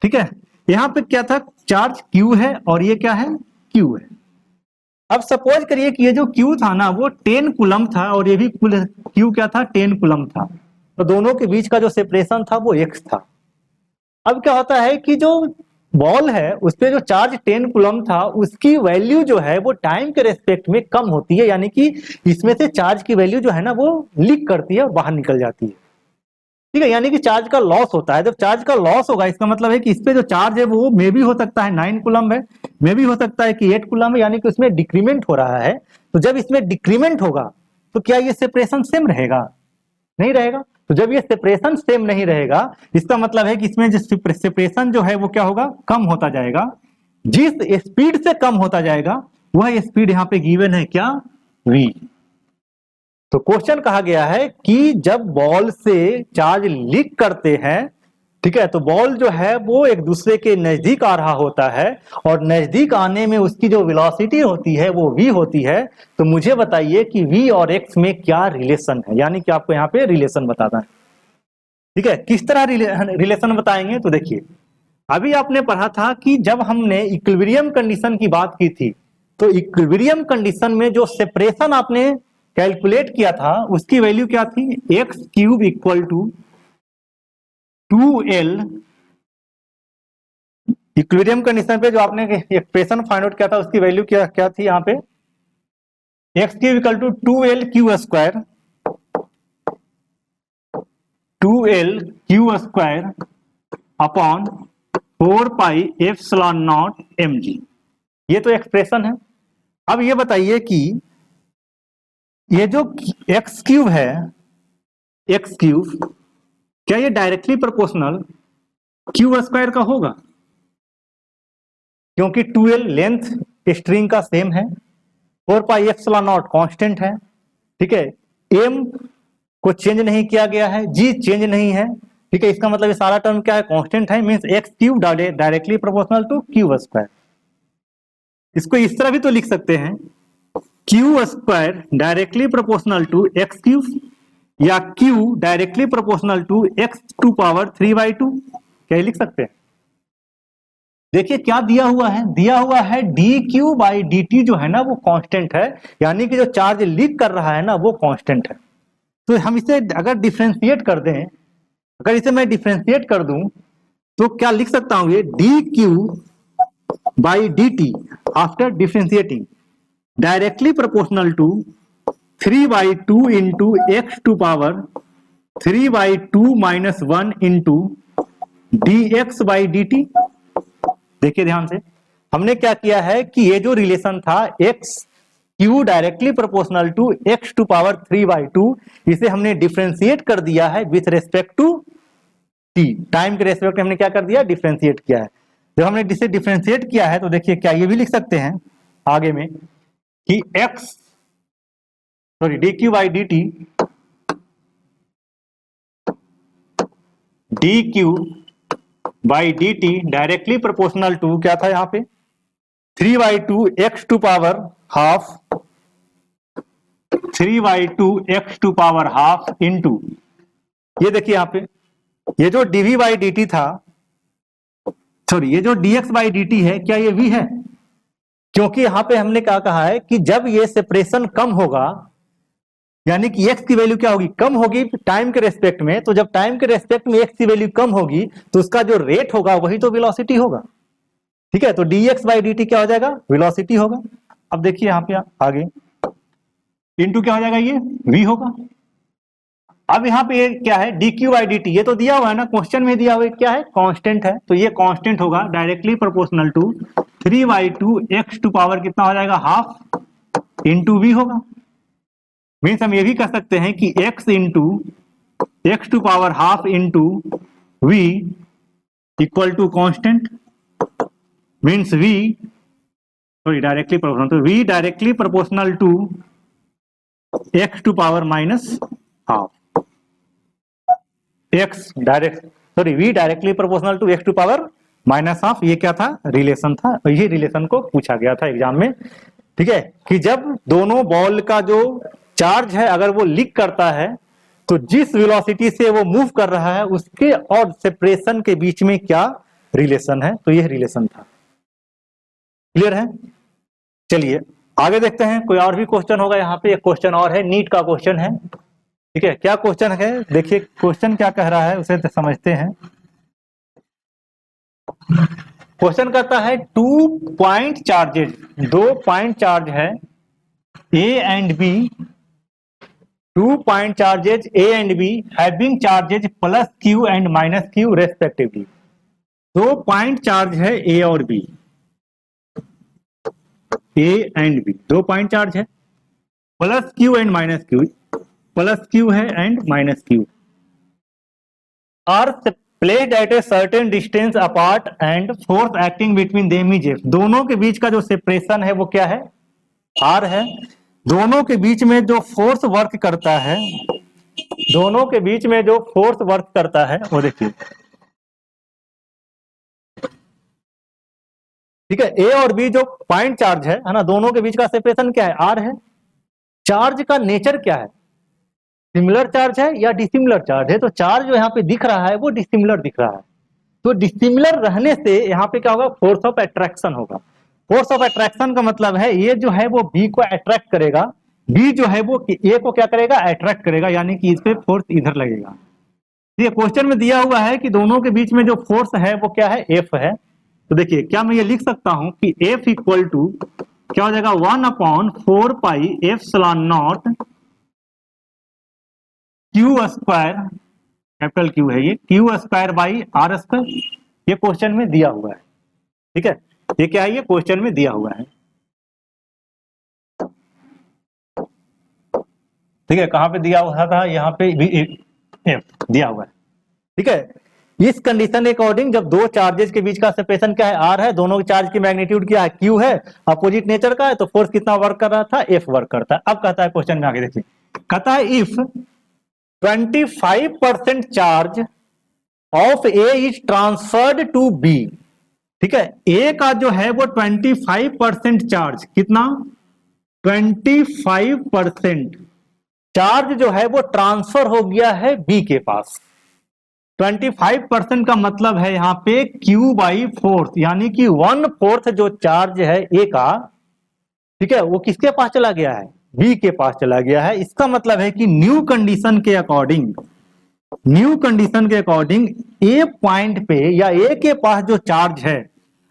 ठीक है। यहां पे क्या था, चार्ज q है और ये क्या है, q है। अब सपोज करिए कि ये जो q था ना वो 10 कूलम था, और ये भी q क्या था, 10 कूलम था, तो दोनों के बीच का जो सेपरेशन था वो x था। अब क्या होता है कि जो बॉल है उस पे जो चार्ज 10 कूलम था उसकी वैल्यू जो है वो टाइम के रेस्पेक्ट में कम होती है, यानी कि इसमें से चार्ज की वैल्यू जो है ना वो लीक करती है और बाहर निकल जाती है। ठीक है, यानी कि चार्ज का लॉस होता है। जब चार्ज का लॉस होगा इसका मतलब है कि इस पे जो चार्ज है वो मे भी हो सकता है 9 कूलम है, मे भी हो सकता है कि 8 कूलम है, यानी कि उसमें डिक्रीमेंट हो रहा है। तो जब इसमें डिक्रीमेंट होगा तो क्या ये सेपरेशन सेम रहेगा? नहीं रहेगा। तो जब ये सेपरेशन सेम नहीं रहेगा इसका मतलब है कि इसमें जो सेपरेशन जो है वो क्या होगा? कम होता जाएगा। जिस स्पीड से कम होता जाएगा वह स्पीड यहाँ पे गिवन है क्या? v। तो क्वेश्चन कहा गया है कि जब बॉल से चार्ज लीक करते हैं, ठीक है, तो बॉल जो है वो एक दूसरे के नजदीक आ रहा होता है और नजदीक आने में उसकी जो वेलोसिटी होती है वो v होती है। तो मुझे बताइए कि v और x में क्या रिलेशन है, यानी कि आपको यहाँ पे रिलेशन बताना है। ठीक है, किस तरह रिलेशन बताएंगे? तो देखिए, अभी आपने पढ़ा था कि जब हमने इक्विलिब्रियम कंडीशन की बात की थी तो इक्विलिब्रियम कंडीशन में जो सेपरेशन आपने कैलकुलेट किया था उसकी वैल्यू क्या थी? X cube equal to 2l। Equilibrium condition पे जो आपने एक्सप्रेशन फाइंड आउट किया था उसकी वैल्यू क्या क्या थी? यहाँ पे x cube equal to 2l q square, 2l q square upon 4 pi epsilon naught mg। ये तो एक्सप्रेशन है। अब ये बताइए कि ये जो एक्स क्यूब है, एक्स क्यूब क्या ये डायरेक्टली प्रोपोर्शनल क्यू स्क्वायर का होगा? क्योंकि 2l लेंथ स्ट्रिंग का सेम है, 4 पाई एप्सिलॉन नॉट कांस्टेंट है, ठीक है, m को चेंज नहीं किया गया है, g चेंज नहीं है, ठीक है, इसका मतलब ये सारा टर्म क्या है? कांस्टेंट है, means X cube directly proportional to Q square. इसको इस तरह भी तो लिख सकते हैं, Q square directly proportional to X cube या Q directly proportional to x to power 3/2। क्या लिख सकते हैं? देखिए क्या दिया हुआ है, दिया हुआ है D q by d T जो है ना वो कांस्टेंट है, यानी कि जो चार्ज लीक कर रहा है ना वो कांस्टेंट है। तो हम इसे अगर डिफ्रेंशिएट कर दें, अगर इसे मैं डिफ्रेंशिएट कर दूं तो क्या लिख सकता हूं? ये d q by d t after differentiating directly proportional to 3/2 into x to power 3/2 minus 1 into d x by d t. देखिए ध्यान से, हमने क्या किया है कि ये जो रिलेशन था x q directly proportional to x to power 3/2 इसे हमने डिफ्रेंशिएट कर दिया है with respect to t. Time के रेस्पेक्ट में हमने क्या कर दिया? डिफ्रेंशिएट किया है। जब हमने इसे डिफ्रेंशिएट किया है तो देखिए क्या ये भी लिख सकते हैं आगे में कि x sorry d q by d t d q by d t directly proportional to क्या था यहाँ पे? 3/2 x to power half 3/2 x to power half into ये देखिए यहाँ पे ये जो dv बाई डी टी था, सॉरी ये जो dx बाई डी टी है, क्या ये v है? क्योंकि यहां पे हमने क्या कहा है कि जब ये सेपरेशन कम होगा यानी कि x की वैल्यू क्या होगी? कम होगी टाइम के रेस्पेक्ट में। तो जब टाइम के रेस्पेक्ट में x की वैल्यू कम होगी तो उसका जो रेट होगा वही तो वेलोसिटी होगा। ठीक है, तो dx बाई डी टी क्या हो जाएगा? वेलोसिटी होगा। अब देखिए यहाँ पे आगे इंटू क्या हो जाएगा? ये v होगा। अब यहाँ पे ये क्या है? D q by d T, ये तो दिया हुआ है ना, क्वेश्चन में दिया हुआ है, क्या है? कांस्टेंट है, तो ये कांस्टेंट होगा directly proportional to 3/2 x to power कितना हो जाएगा? हाफ इंटू वी होगा। मीन्स हम ये भी कह सकते हैं कि x into x to power half into v equal to constant, means v sorry directly proportional, तो v directly proportional to x to power minus half, x direct sorry v directly proportional to x to power minus half. ये क्या था? Relation था, यही relation को पूछा गया था एग्जाम में। ठीक है, कि जब दोनों बॉल का जो चार्ज है अगर वो लीक करता है तो जिस वेलोसिटी से वो मूव कर रहा है उसके और सेपरेशन के बीच में क्या रिलेशन है, तो यह रिलेशन था। क्लियर है? चलिए आगे देखते हैं, कोई और भी क्वेश्चन होगा। यहाँ पे एक क्वेश्चन और है, नीट का क्वेश्चन है। ठीक है, क्या क्वेश्चन है? देखिए क्वेश्चन क्या कह रहा है उसे समझते हैं। क्वेश्चन कहता है 2 पॉइंट चार्जेज, 2 पॉइंट चार्ज है A and B, 2 point charges A and B having charges plus Q and minus Q respectively. 2 point charge है ए और B, A and B 2 point charge है, plus Q and minus Q, plus Q है and minus Q, are placed at a certain distance apart and force acting between them is F. दोनों के बीच का जो separation है वो क्या है, आर है। दोनों के बीच में जो फोर्स वर्क करता है, दोनों के बीच में जो फोर्स वर्क करता है वो देखिए, ठीक है। ए और बी जो पॉइंट चार्ज है ना, दोनों के बीच का सेपरेशन क्या है, आर है। चार्ज का नेचर क्या है, सिमिलर चार्ज है या डिसिमिलर चार्ज है। तो चार्ज जो यहाँ पे दिख रहा है वो डिसिमिलर दिख रहा है, तो डिसिमिलर रहने से यहाँ पे क्या होगा, फोर्स ऑफ अट्रैक्शन होगा। फोर्स ऑफ अट्रैक्शन का मतलब है ये जो है वो बी को अट्रैक्ट करेगा, बी जो है वो ए को क्या करेगा, अट्रैक्ट करेगा, यानी कि इस पे फोर्स इधर लगेगा। ये क्वेश्चन में दिया हुआ है कि दोनों के बीच में जो फोर्स है वो क्या है, एफ है। तो देखिए क्या मैं ये लिख सकता हूं कि एफ इक्वल टू क्या हो जाएगा, 1/4 pi epsilon naught q square, capital q है ये, q square by r square. ये क्वेश्चन में दिया हुआ है, ठीक है। ये क्या है, ये क्वेश्चन में दिया हुआ है, ठीक है। कहां पे दिया हुआ था, यहाँ पे भी एफ दिया हुआ है, ठीक है। इस कंडीशन के अकॉर्डिंग जब दो चार्जेस के बीच का सेपरेशन क्या है, आर है, दोनों चार्ज की मैग्नीट्यूड क्या है, क्यू है, अपोजिट नेचर का है, तो फोर्स कितना वर्क कर रहा था, एफ वर्क करता है। अब कहता है क्वेश्चन में आगे देखिए, कहता है if 25% charge of A is transferred to B, ठीक है। ए का जो है वो 25% चार्ज, कितना, 25% चार्ज जो है वो ट्रांसफर हो गया है बी के पास। 25% का मतलब है यहां पे Q बाई फोर्थ, यानी कि 1/4 जो चार्ज है ए का, ठीक है, वो किसके पास चला गया है, बी के पास चला गया है। इसका मतलब है कि न्यू कंडीशन के अकॉर्डिंग, न्यू कंडीशन के अकॉर्डिंग ए पॉइंट पे या ए के पास जो चार्ज है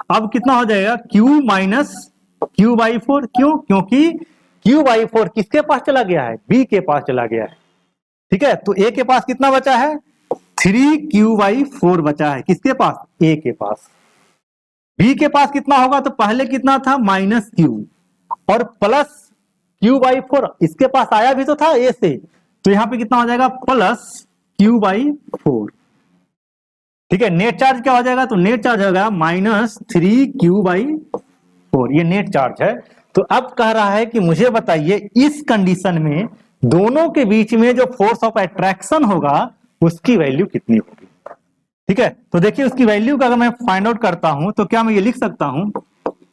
अब कितना हो जाएगा, Q माइनस Q बाई 4। क्यों, क्योंकि Q बाई 4 किसके पास चला गया है, बी के पास चला गया है, ठीक है। तो ए के पास कितना बचा है, 3Q बाई 4 बचा है, किसके पास, ए के पास। बी के पास कितना होगा, तो पहले कितना था, माइनस क्यू और प्लस Q बाई 4, इसके पास आया भी तो था ए से, तो यहां पे कितना हो जाएगा, प्लस Q बाई 4, ठीक है। नेट चार्ज क्या हो जाएगा, तो नेट चार्ज होगा माइनस 3Q बाई 4, ये नेट चार्ज है। तो अब कह रहा है कि मुझे बताइए इस कंडीशन में दोनों के बीच में जो फोर्स ऑफ अट्रैक्शन होगा उसकी वैल्यू कितनी होगी, ठीक है। तो देखिए उसकी वैल्यू का अगर मैं फाइंड आउट करता हूं तो क्या मैं ये लिख सकता हूं,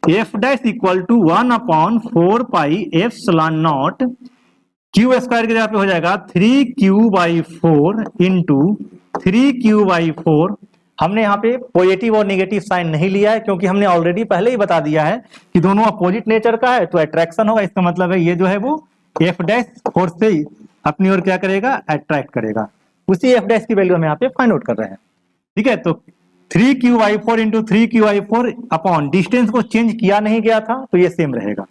F dash equal to 1/4 pi epsilon naught q square की जगह पे हो जाएगा 3Q by 4 into 3Q by 4। हमने यहाँ पे पॉजिटिव और नेगेटिव साइन नहीं लिया है क्योंकि हमने ऑलरेडी पहले ही बता दिया है कि दोनों अपोजिट नेचर का है, तो अट्रैक्शन होगा। इसका मतलब है ये जो है वो एफ डैश फोर्स से अपनी ओर क्या करेगा, अट्रैक्ट करेगा। उसी एफ डैश की वैल्यू हम यहाँ पे फाइंड आउट कर रहे हैं, ठीक है। तो 3Q by 4 into 3Q by 4 upon distance को चेंज किया नहीं गया था तो ये सेम रहेगा,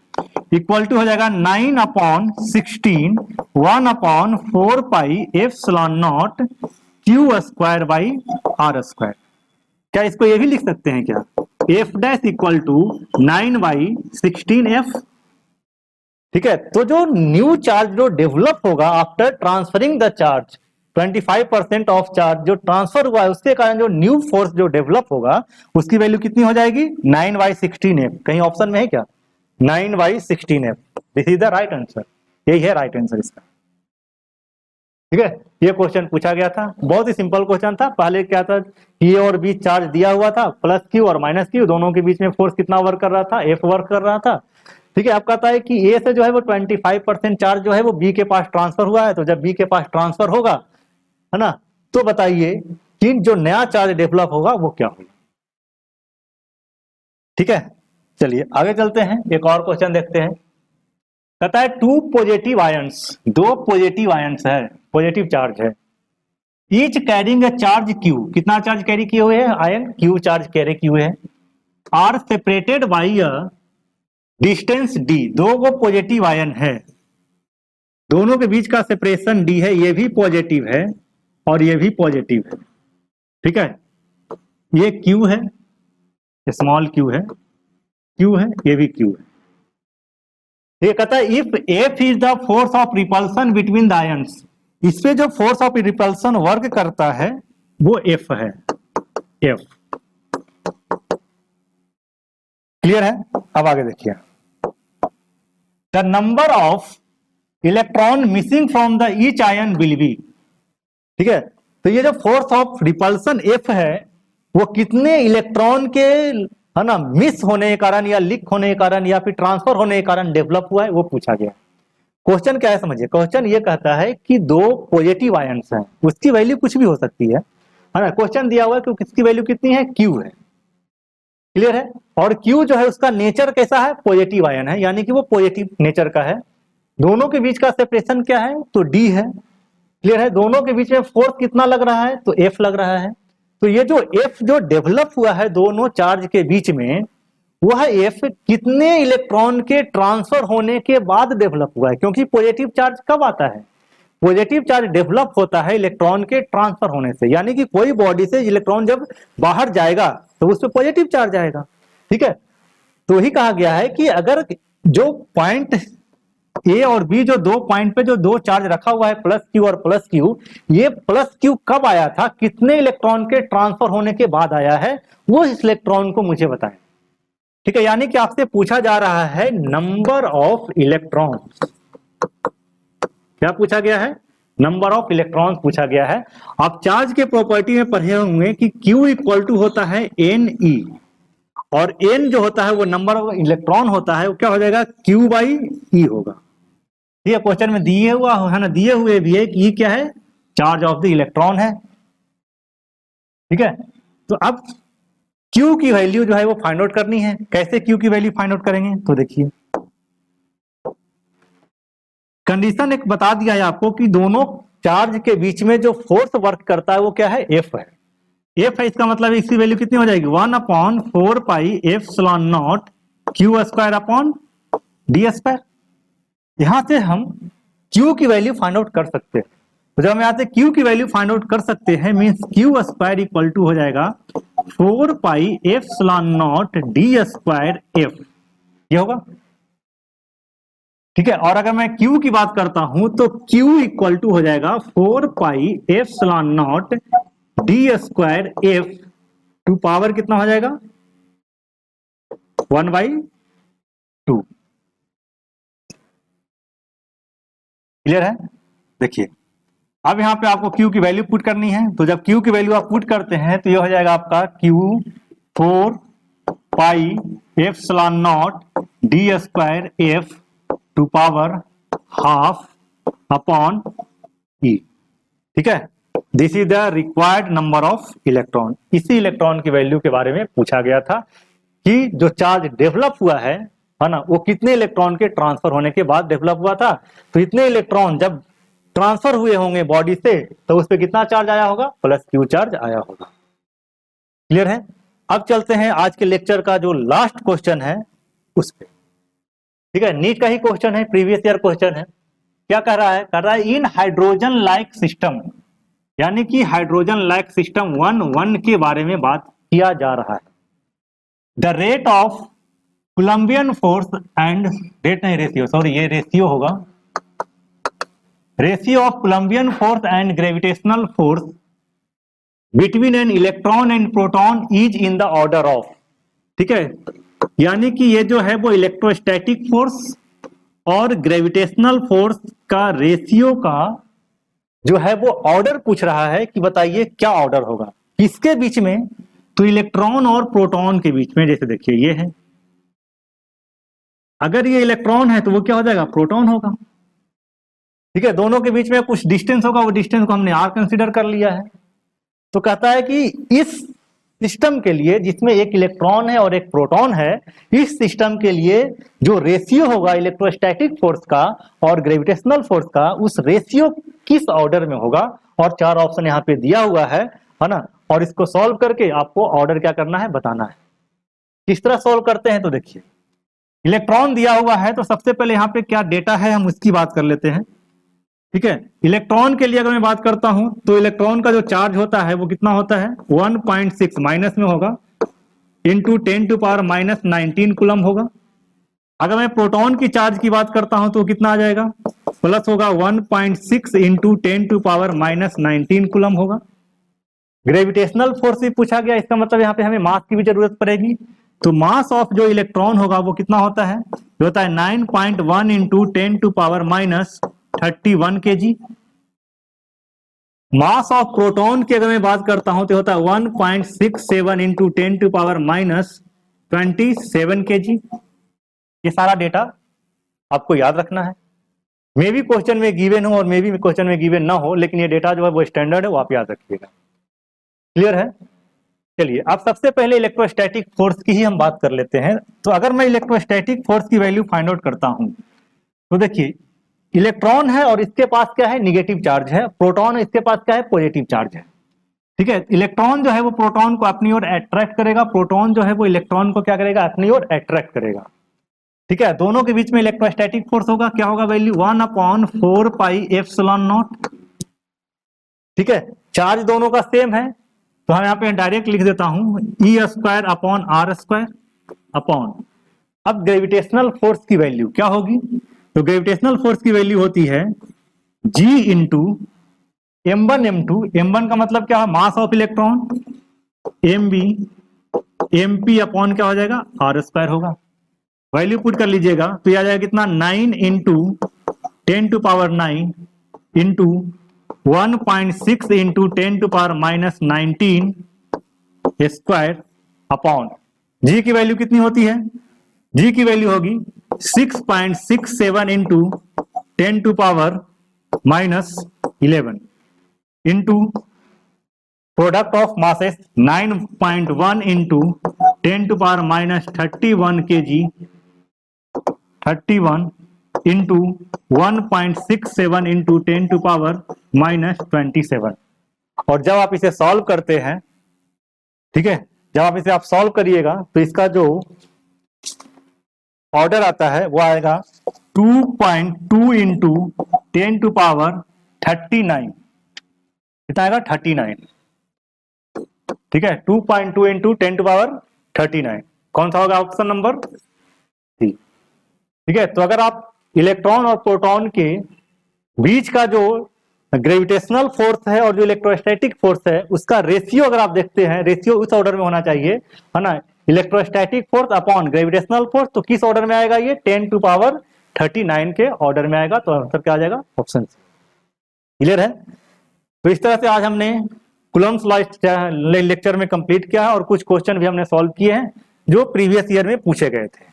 इक्वल टू हो जाएगा 9/16 1/4 pi epsilon naught q square by r square. क्या इसको ये भी लिख सकते हैं क्या, F dash equal to 9/16 f, ठीक है। तो जो न्यू चार्ज जो डेवलप होगा after transferring the charge, 25% of charge जो ट्रांसफर हुआ है उसके कारण जो न्यू फोर्स जो डेवलप होगा उसकी वैल्यू कितनी हो जाएगी, 9/16 f। कहीं ऑप्शन में है क्या, 9/16 f। This is the right answer, यही है राइट आंसर इसका, ठीक है। ये क्वेश्चन पूछा गया था, बहुत ही सिंपल क्वेश्चन था। पहले क्या था, ए और बी चार्ज दिया हुआ था, प्लस क्यू और माइनस क्यू, दोनों के बीच में फोर्स कितना वर्क कर रहा था, एफ वर्क कर रहा था, ठीक है। अब कहता है कि ए से जो है वो 25% चार्ज जो है वो बी के पास ट्रांसफर हुआ है, तो जब बी के पास ट्रांसफर होगा, है ना, तो बताइए कि जो नया चार्ज डेवलप होगा वो क्या होगा, ठीक है। चलिए आगे चलते हैं, एक और क्वेश्चन देखते हैं। कहता है 2 पॉजिटिव आयंस, 2 पॉजिटिव आयंस है, पॉजिटिव चार्ज है, each carrying a charge Q, कितना चार्ज कैरी किए हुए हैं, आयन क्यू चार्ज कैरी किए हुए हैं, are separated by a distance d, दो वो पॉजिटिव आयन है, दोनों के बीच का सेपरेशन डी है, ये भी पॉजिटिव है और ये भी पॉजिटिव है, ठीक है। ये क्यू है, स्मॉल क्यू है, क्यू है, ये भी क्यू है। ये कहता है if F is the force of repulsion between the ions, इस पे जो फोर्स ऑफ रिपल्सन वर्क करता है वो एफ है, एफ। क्लियर है? अब आगे देखिए, the number of electron missing from the each ion will be, ठीक है। तो ये जो फोर्स ऑफ रिपल्सन एफ है वो कितने इलेक्ट्रॉन के, है ना, मिस होने के कारण या लीक होने के कारण या फिर ट्रांसफर होने के कारण डेवलप हुआ है, वो पूछा गया। क्वेश्चन क्या है समझिए, क्वेश्चन ये कहता है कि दो पॉजिटिव आयंस हैं, उसकी वैल्यू कुछ भी हो सकती है ना। क्वेश्चन दिया हुआ है कि किसकी वैल्यू कितनी है, क्यू है। क्लियर है? और क्यू जो है उसका नेचर कैसा है, पॉजिटिव आयन है, यानी कि वो पॉजिटिव नेचर का है। दोनों के बीच का सेपरेशन क्या है, तो डी है। क्लियर है? दोनों के बीच में फोर्स कितना लग रहा है, तो एफ लग रहा है। तो ये जो एफ जो डेवलप हुआ है दोनों चार्ज के बीच में, वह एफ कितने इलेक्ट्रॉन के ट्रांसफर होने के बाद डेवलप हुआ है, क्योंकि पॉजिटिव चार्ज कब आता है, पॉजिटिव चार्ज डेवलप होता है इलेक्ट्रॉन के ट्रांसफर होने से, यानी कि कोई बॉडी से इलेक्ट्रॉन जब बाहर जाएगा तो उस पर पॉजिटिव चार्ज आएगा, ठीक है। तो ही कहा गया है कि अगर जो पॉइंट ए और बी, जो दो पॉइंट पे जो दो चार्ज रखा हुआ है प्लस क्यू और प्लस क्यू, ये प्लस क्यू कब आया था, कितने इलेक्ट्रॉन के ट्रांसफर होने के बाद आया है, वो इस इलेक्ट्रॉन को मुझे बताएं, ठीक है। यानी कि आपसे पूछा जा रहा है नंबर ऑफ इलेक्ट्रॉन, क्या पूछा गया है, नंबर ऑफ इलेक्ट्रॉन्स पूछा गया है। आप चार्ज के प्रॉपर्टी में पढ़े होंगे कि Q इक्वल टू होता है एन ई, और एन जो होता है वो नंबर ऑफ इलेक्ट्रॉन होता है, वो क्या हो जाएगा, Q बाई ई होगा। ये क्वेश्चन में दिए हुआ है ना, दिए हुए भी है कि ई क्या है, चार्ज ऑफ द इलेक्ट्रॉन है, ठीक है। तो अब Q की वैल्यू जो है वो फाइंड आउट करनी है। कैसे Q की वैल्यू फाइंड आउट करेंगे, तो देखिए कंडीशन एक बता दिया है आपको कि दोनों चार्ज के बीच में जो फोर्स वर्क करता है वो क्या है, एफ है। एफ है, इसका मतलब इसकी वैल्यू कितनी हो जाएगी, 1/4 pi epsilon naught q square upon D square. यहां से हम क्यू की वैल्यू फाइंड आउट कर सकते हैं। तो जब हम यहाँ से क्यू की वैल्यू फाइंड आउट कर सकते हैं, means q square equal to हो जाएगा 4 pi epsilon naught D square F, ये होगा, ठीक है। और अगर मैं Q की बात करता हूं तो Q इक्वल टू हो जाएगा 4 pi epsilon naught D square F to power कितना हो जाएगा 1/2। क्लियर है? देखिए अब यहां पे आपको Q की वैल्यू पुट करनी है। तो जब Q की वैल्यू आप पुट करते हैं तो ये हो जाएगा आपका Q 4 pi epsilon naught D square F to power half upon E, ठीक है। This is the required number of electron. इसी इलेक्ट्रॉन की वैल्यू के बारे में पूछा गया था कि जो चार्ज डेवलप हुआ है ना, वो कितने इलेक्ट्रॉन के ट्रांसफर होने के बाद डेवलप हुआ था। तो इतने इलेक्ट्रॉन जब ट्रांसफर हुए होंगे बॉडी से तो उस पर कितना चार्ज आया होगा, प्लस क्यू चार्ज आया होगा। क्लियर है? अब चलते हैं आज के लेक्चर का जो लास्ट क्वेश्चन है उस पर, ठीक है। नीट का ही क्वेश्चन है, प्रीवियस ईयर क्वेश्चन है। क्या कह रहा है, कर रहा है इन हाइड्रोजन लाइक सिस्टम, यानी कि हाइड्रोजन लाइक सिस्टम 1 के बारे में बात किया जा रहा है। The rate of Coulombian force and rate नहीं, रेशियो, सॉरी ये रेशियो होगा, ratio of Coulombian force and gravitational force between an electron and proton is in the order of, ठीक है। यानी कि ये जो है वो इलेक्ट्रोस्टैटिक फोर्स और ग्रेविटेशनल फोर्स का रेशियो का जो है वो ऑर्डर पूछ रहा है कि बताइए क्या ऑर्डर होगा किसके बीच में, तो इलेक्ट्रॉन और प्रोटॉन के बीच में। जैसे देखिए ये है, अगर ये इलेक्ट्रॉन है तो वो क्या हो जाएगा, प्रोटॉन होगा, ठीक है। दोनों के बीच में कुछ डिस्टेंस होगा, वो डिस्टेंस को हमने आर कंसीडर कर लिया है। तो कहता है कि इस सिस्टम के लिए जिसमें एक इलेक्ट्रॉन है और एक प्रोटॉन है, इस सिस्टम के लिए जो रेशियो होगा इलेक्ट्रोस्टैटिक फोर्स का और ग्रेविटेशनल फोर्स का, उस रेशियो किस ऑर्डर में होगा। और 4 ऑप्शन यहाँ पे दिया हुआ है ना, और इसको सॉल्व करके आपको ऑर्डर क्या करना है, बताना है। किस तरह सॉल्व करते हैं तो देखिए, इलेक्ट्रॉन दिया हुआ है तो सबसे पहले यहाँ पे क्या डेटा है हम उसकी बात कर लेते हैं। ठीक है, इलेक्ट्रॉन के लिए अगर मैं बात करता हूं तो इलेक्ट्रॉन का जो चार्ज होता है वो कितना होता है 1.6 माइनस में होगा इंटू 10⁻⁻19 कूलम होगा। अगर मैं प्रोटॉन की चार्ज की बात करता हूं तो कितना आ जाएगा, प्लस होगा 1.6 इंटू 10⁻⁻19 कूलम होगा। ग्रेविटेशनल फोर्स भी पूछा गया, इसका मतलब यहाँ पे हमें मास की भी जरूरत पड़ेगी। तो मास ऑफ जो इलेक्ट्रॉन होगा वो कितना होता है, जो होता है 9.1 into 10⁻31 kg। Mass of proton की अगर मैं बात करता हूं तो होता है 1.67 इंटू 10⁻27 kg। ये सारा डेटा आपको याद रखना है। मे भी क्वेश्चन में गिवन हो और मे भी क्वेश्चन में गिवन ना हो, लेकिन ये डेटा जो है वो स्टैंडर्ड है, वो आप याद रखिएगा। क्लियर है? चलिए अब सबसे पहले इलेक्ट्रोस्टैटिक फोर्स की ही हम बात कर लेते हैं। तो अगर मैं इलेक्ट्रोस्टैटिक फोर्स की वैल्यू फाइंड आउट करता हूं तो देखिए, इलेक्ट्रॉन है और इसके पास क्या है, निगेटिव चार्ज है। प्रोटॉन है, इसके पास क्या है, पॉजिटिव चार्ज है। ठीक है, इलेक्ट्रॉन जो है वो प्रोटॉन को अपनी ओर अट्रैक्ट करेगा, प्रोटॉन जो है वो इलेक्ट्रॉन को क्या करेगा, अपनी ओर अट्रैक्ट करेगा। ठीक है, दोनों के बीच में इलेक्ट्रोस्टैटिक फोर्स होगा, क्या होगा वैल्यू 1/4πε0। ठीक है, चार्ज दोनों का सेम है तो हम यहाँ पे डायरेक्ट लिख देता हूं E²/r² अपॉन। अब ग्रेविटेशनल फोर्स की वैल्यू क्या होगी, तो ग्रेविटेशनल फोर्स की वैल्यू होती है G इंटू m1m2। m1 का मतलब क्या है, mass of electron, mb mp upon क्या हो जाएगा, r² होगा। वैल्यू पुट कर लीजिएगा तो यह आ जाएगा कितना, 9 into 10⁻9 into 1.6 into 10⁻⁻19 square upon. G की वैल्यू कितनी होती है, जी की वैल्यू होगी 6.67 into 10⁻⁻11 into product of masses 9.1 into 10⁻31 kg 31 into 1.67 into 10⁻⁻27। और जब आप इसे सॉल्व करते हैं, ठीक है, जब आप इसे सॉल्व करिएगा तो इसका जो ऑर्डर आता है वो आएगा 2.2 इंटू 10⁻39। कितना आएगा, 39। ठीक है, 2.2 इंटू 10⁻39 कौन सा होगा, ऑप्शन नंबर सी। ठीक है, तो अगर आप इलेक्ट्रॉन और प्रोटॉन के बीच का जो ग्रेविटेशनल फोर्स है और जो इलेक्ट्रोस्टैटिक फोर्स है उसका रेशियो अगर आप देखते हैं, रेशियो उस ऑर्डर में होना चाहिए, है ना, electrostatic force upon gravitational force. तो किस ऑर्डर में आएगा ये, 10⁻39 के ऑर्डर में आएगा। तो आंसर क्या आ जाएगा, ऑप्शन सी। क्लियर है? तो इस तरह से आज हमने कूलम्ब्स लॉ लेक्चर में कंप्लीट किया है और कुछ क्वेश्चन भी हमने सॉल्व किए हैं जो प्रीवियस ईयर में पूछे गए थे।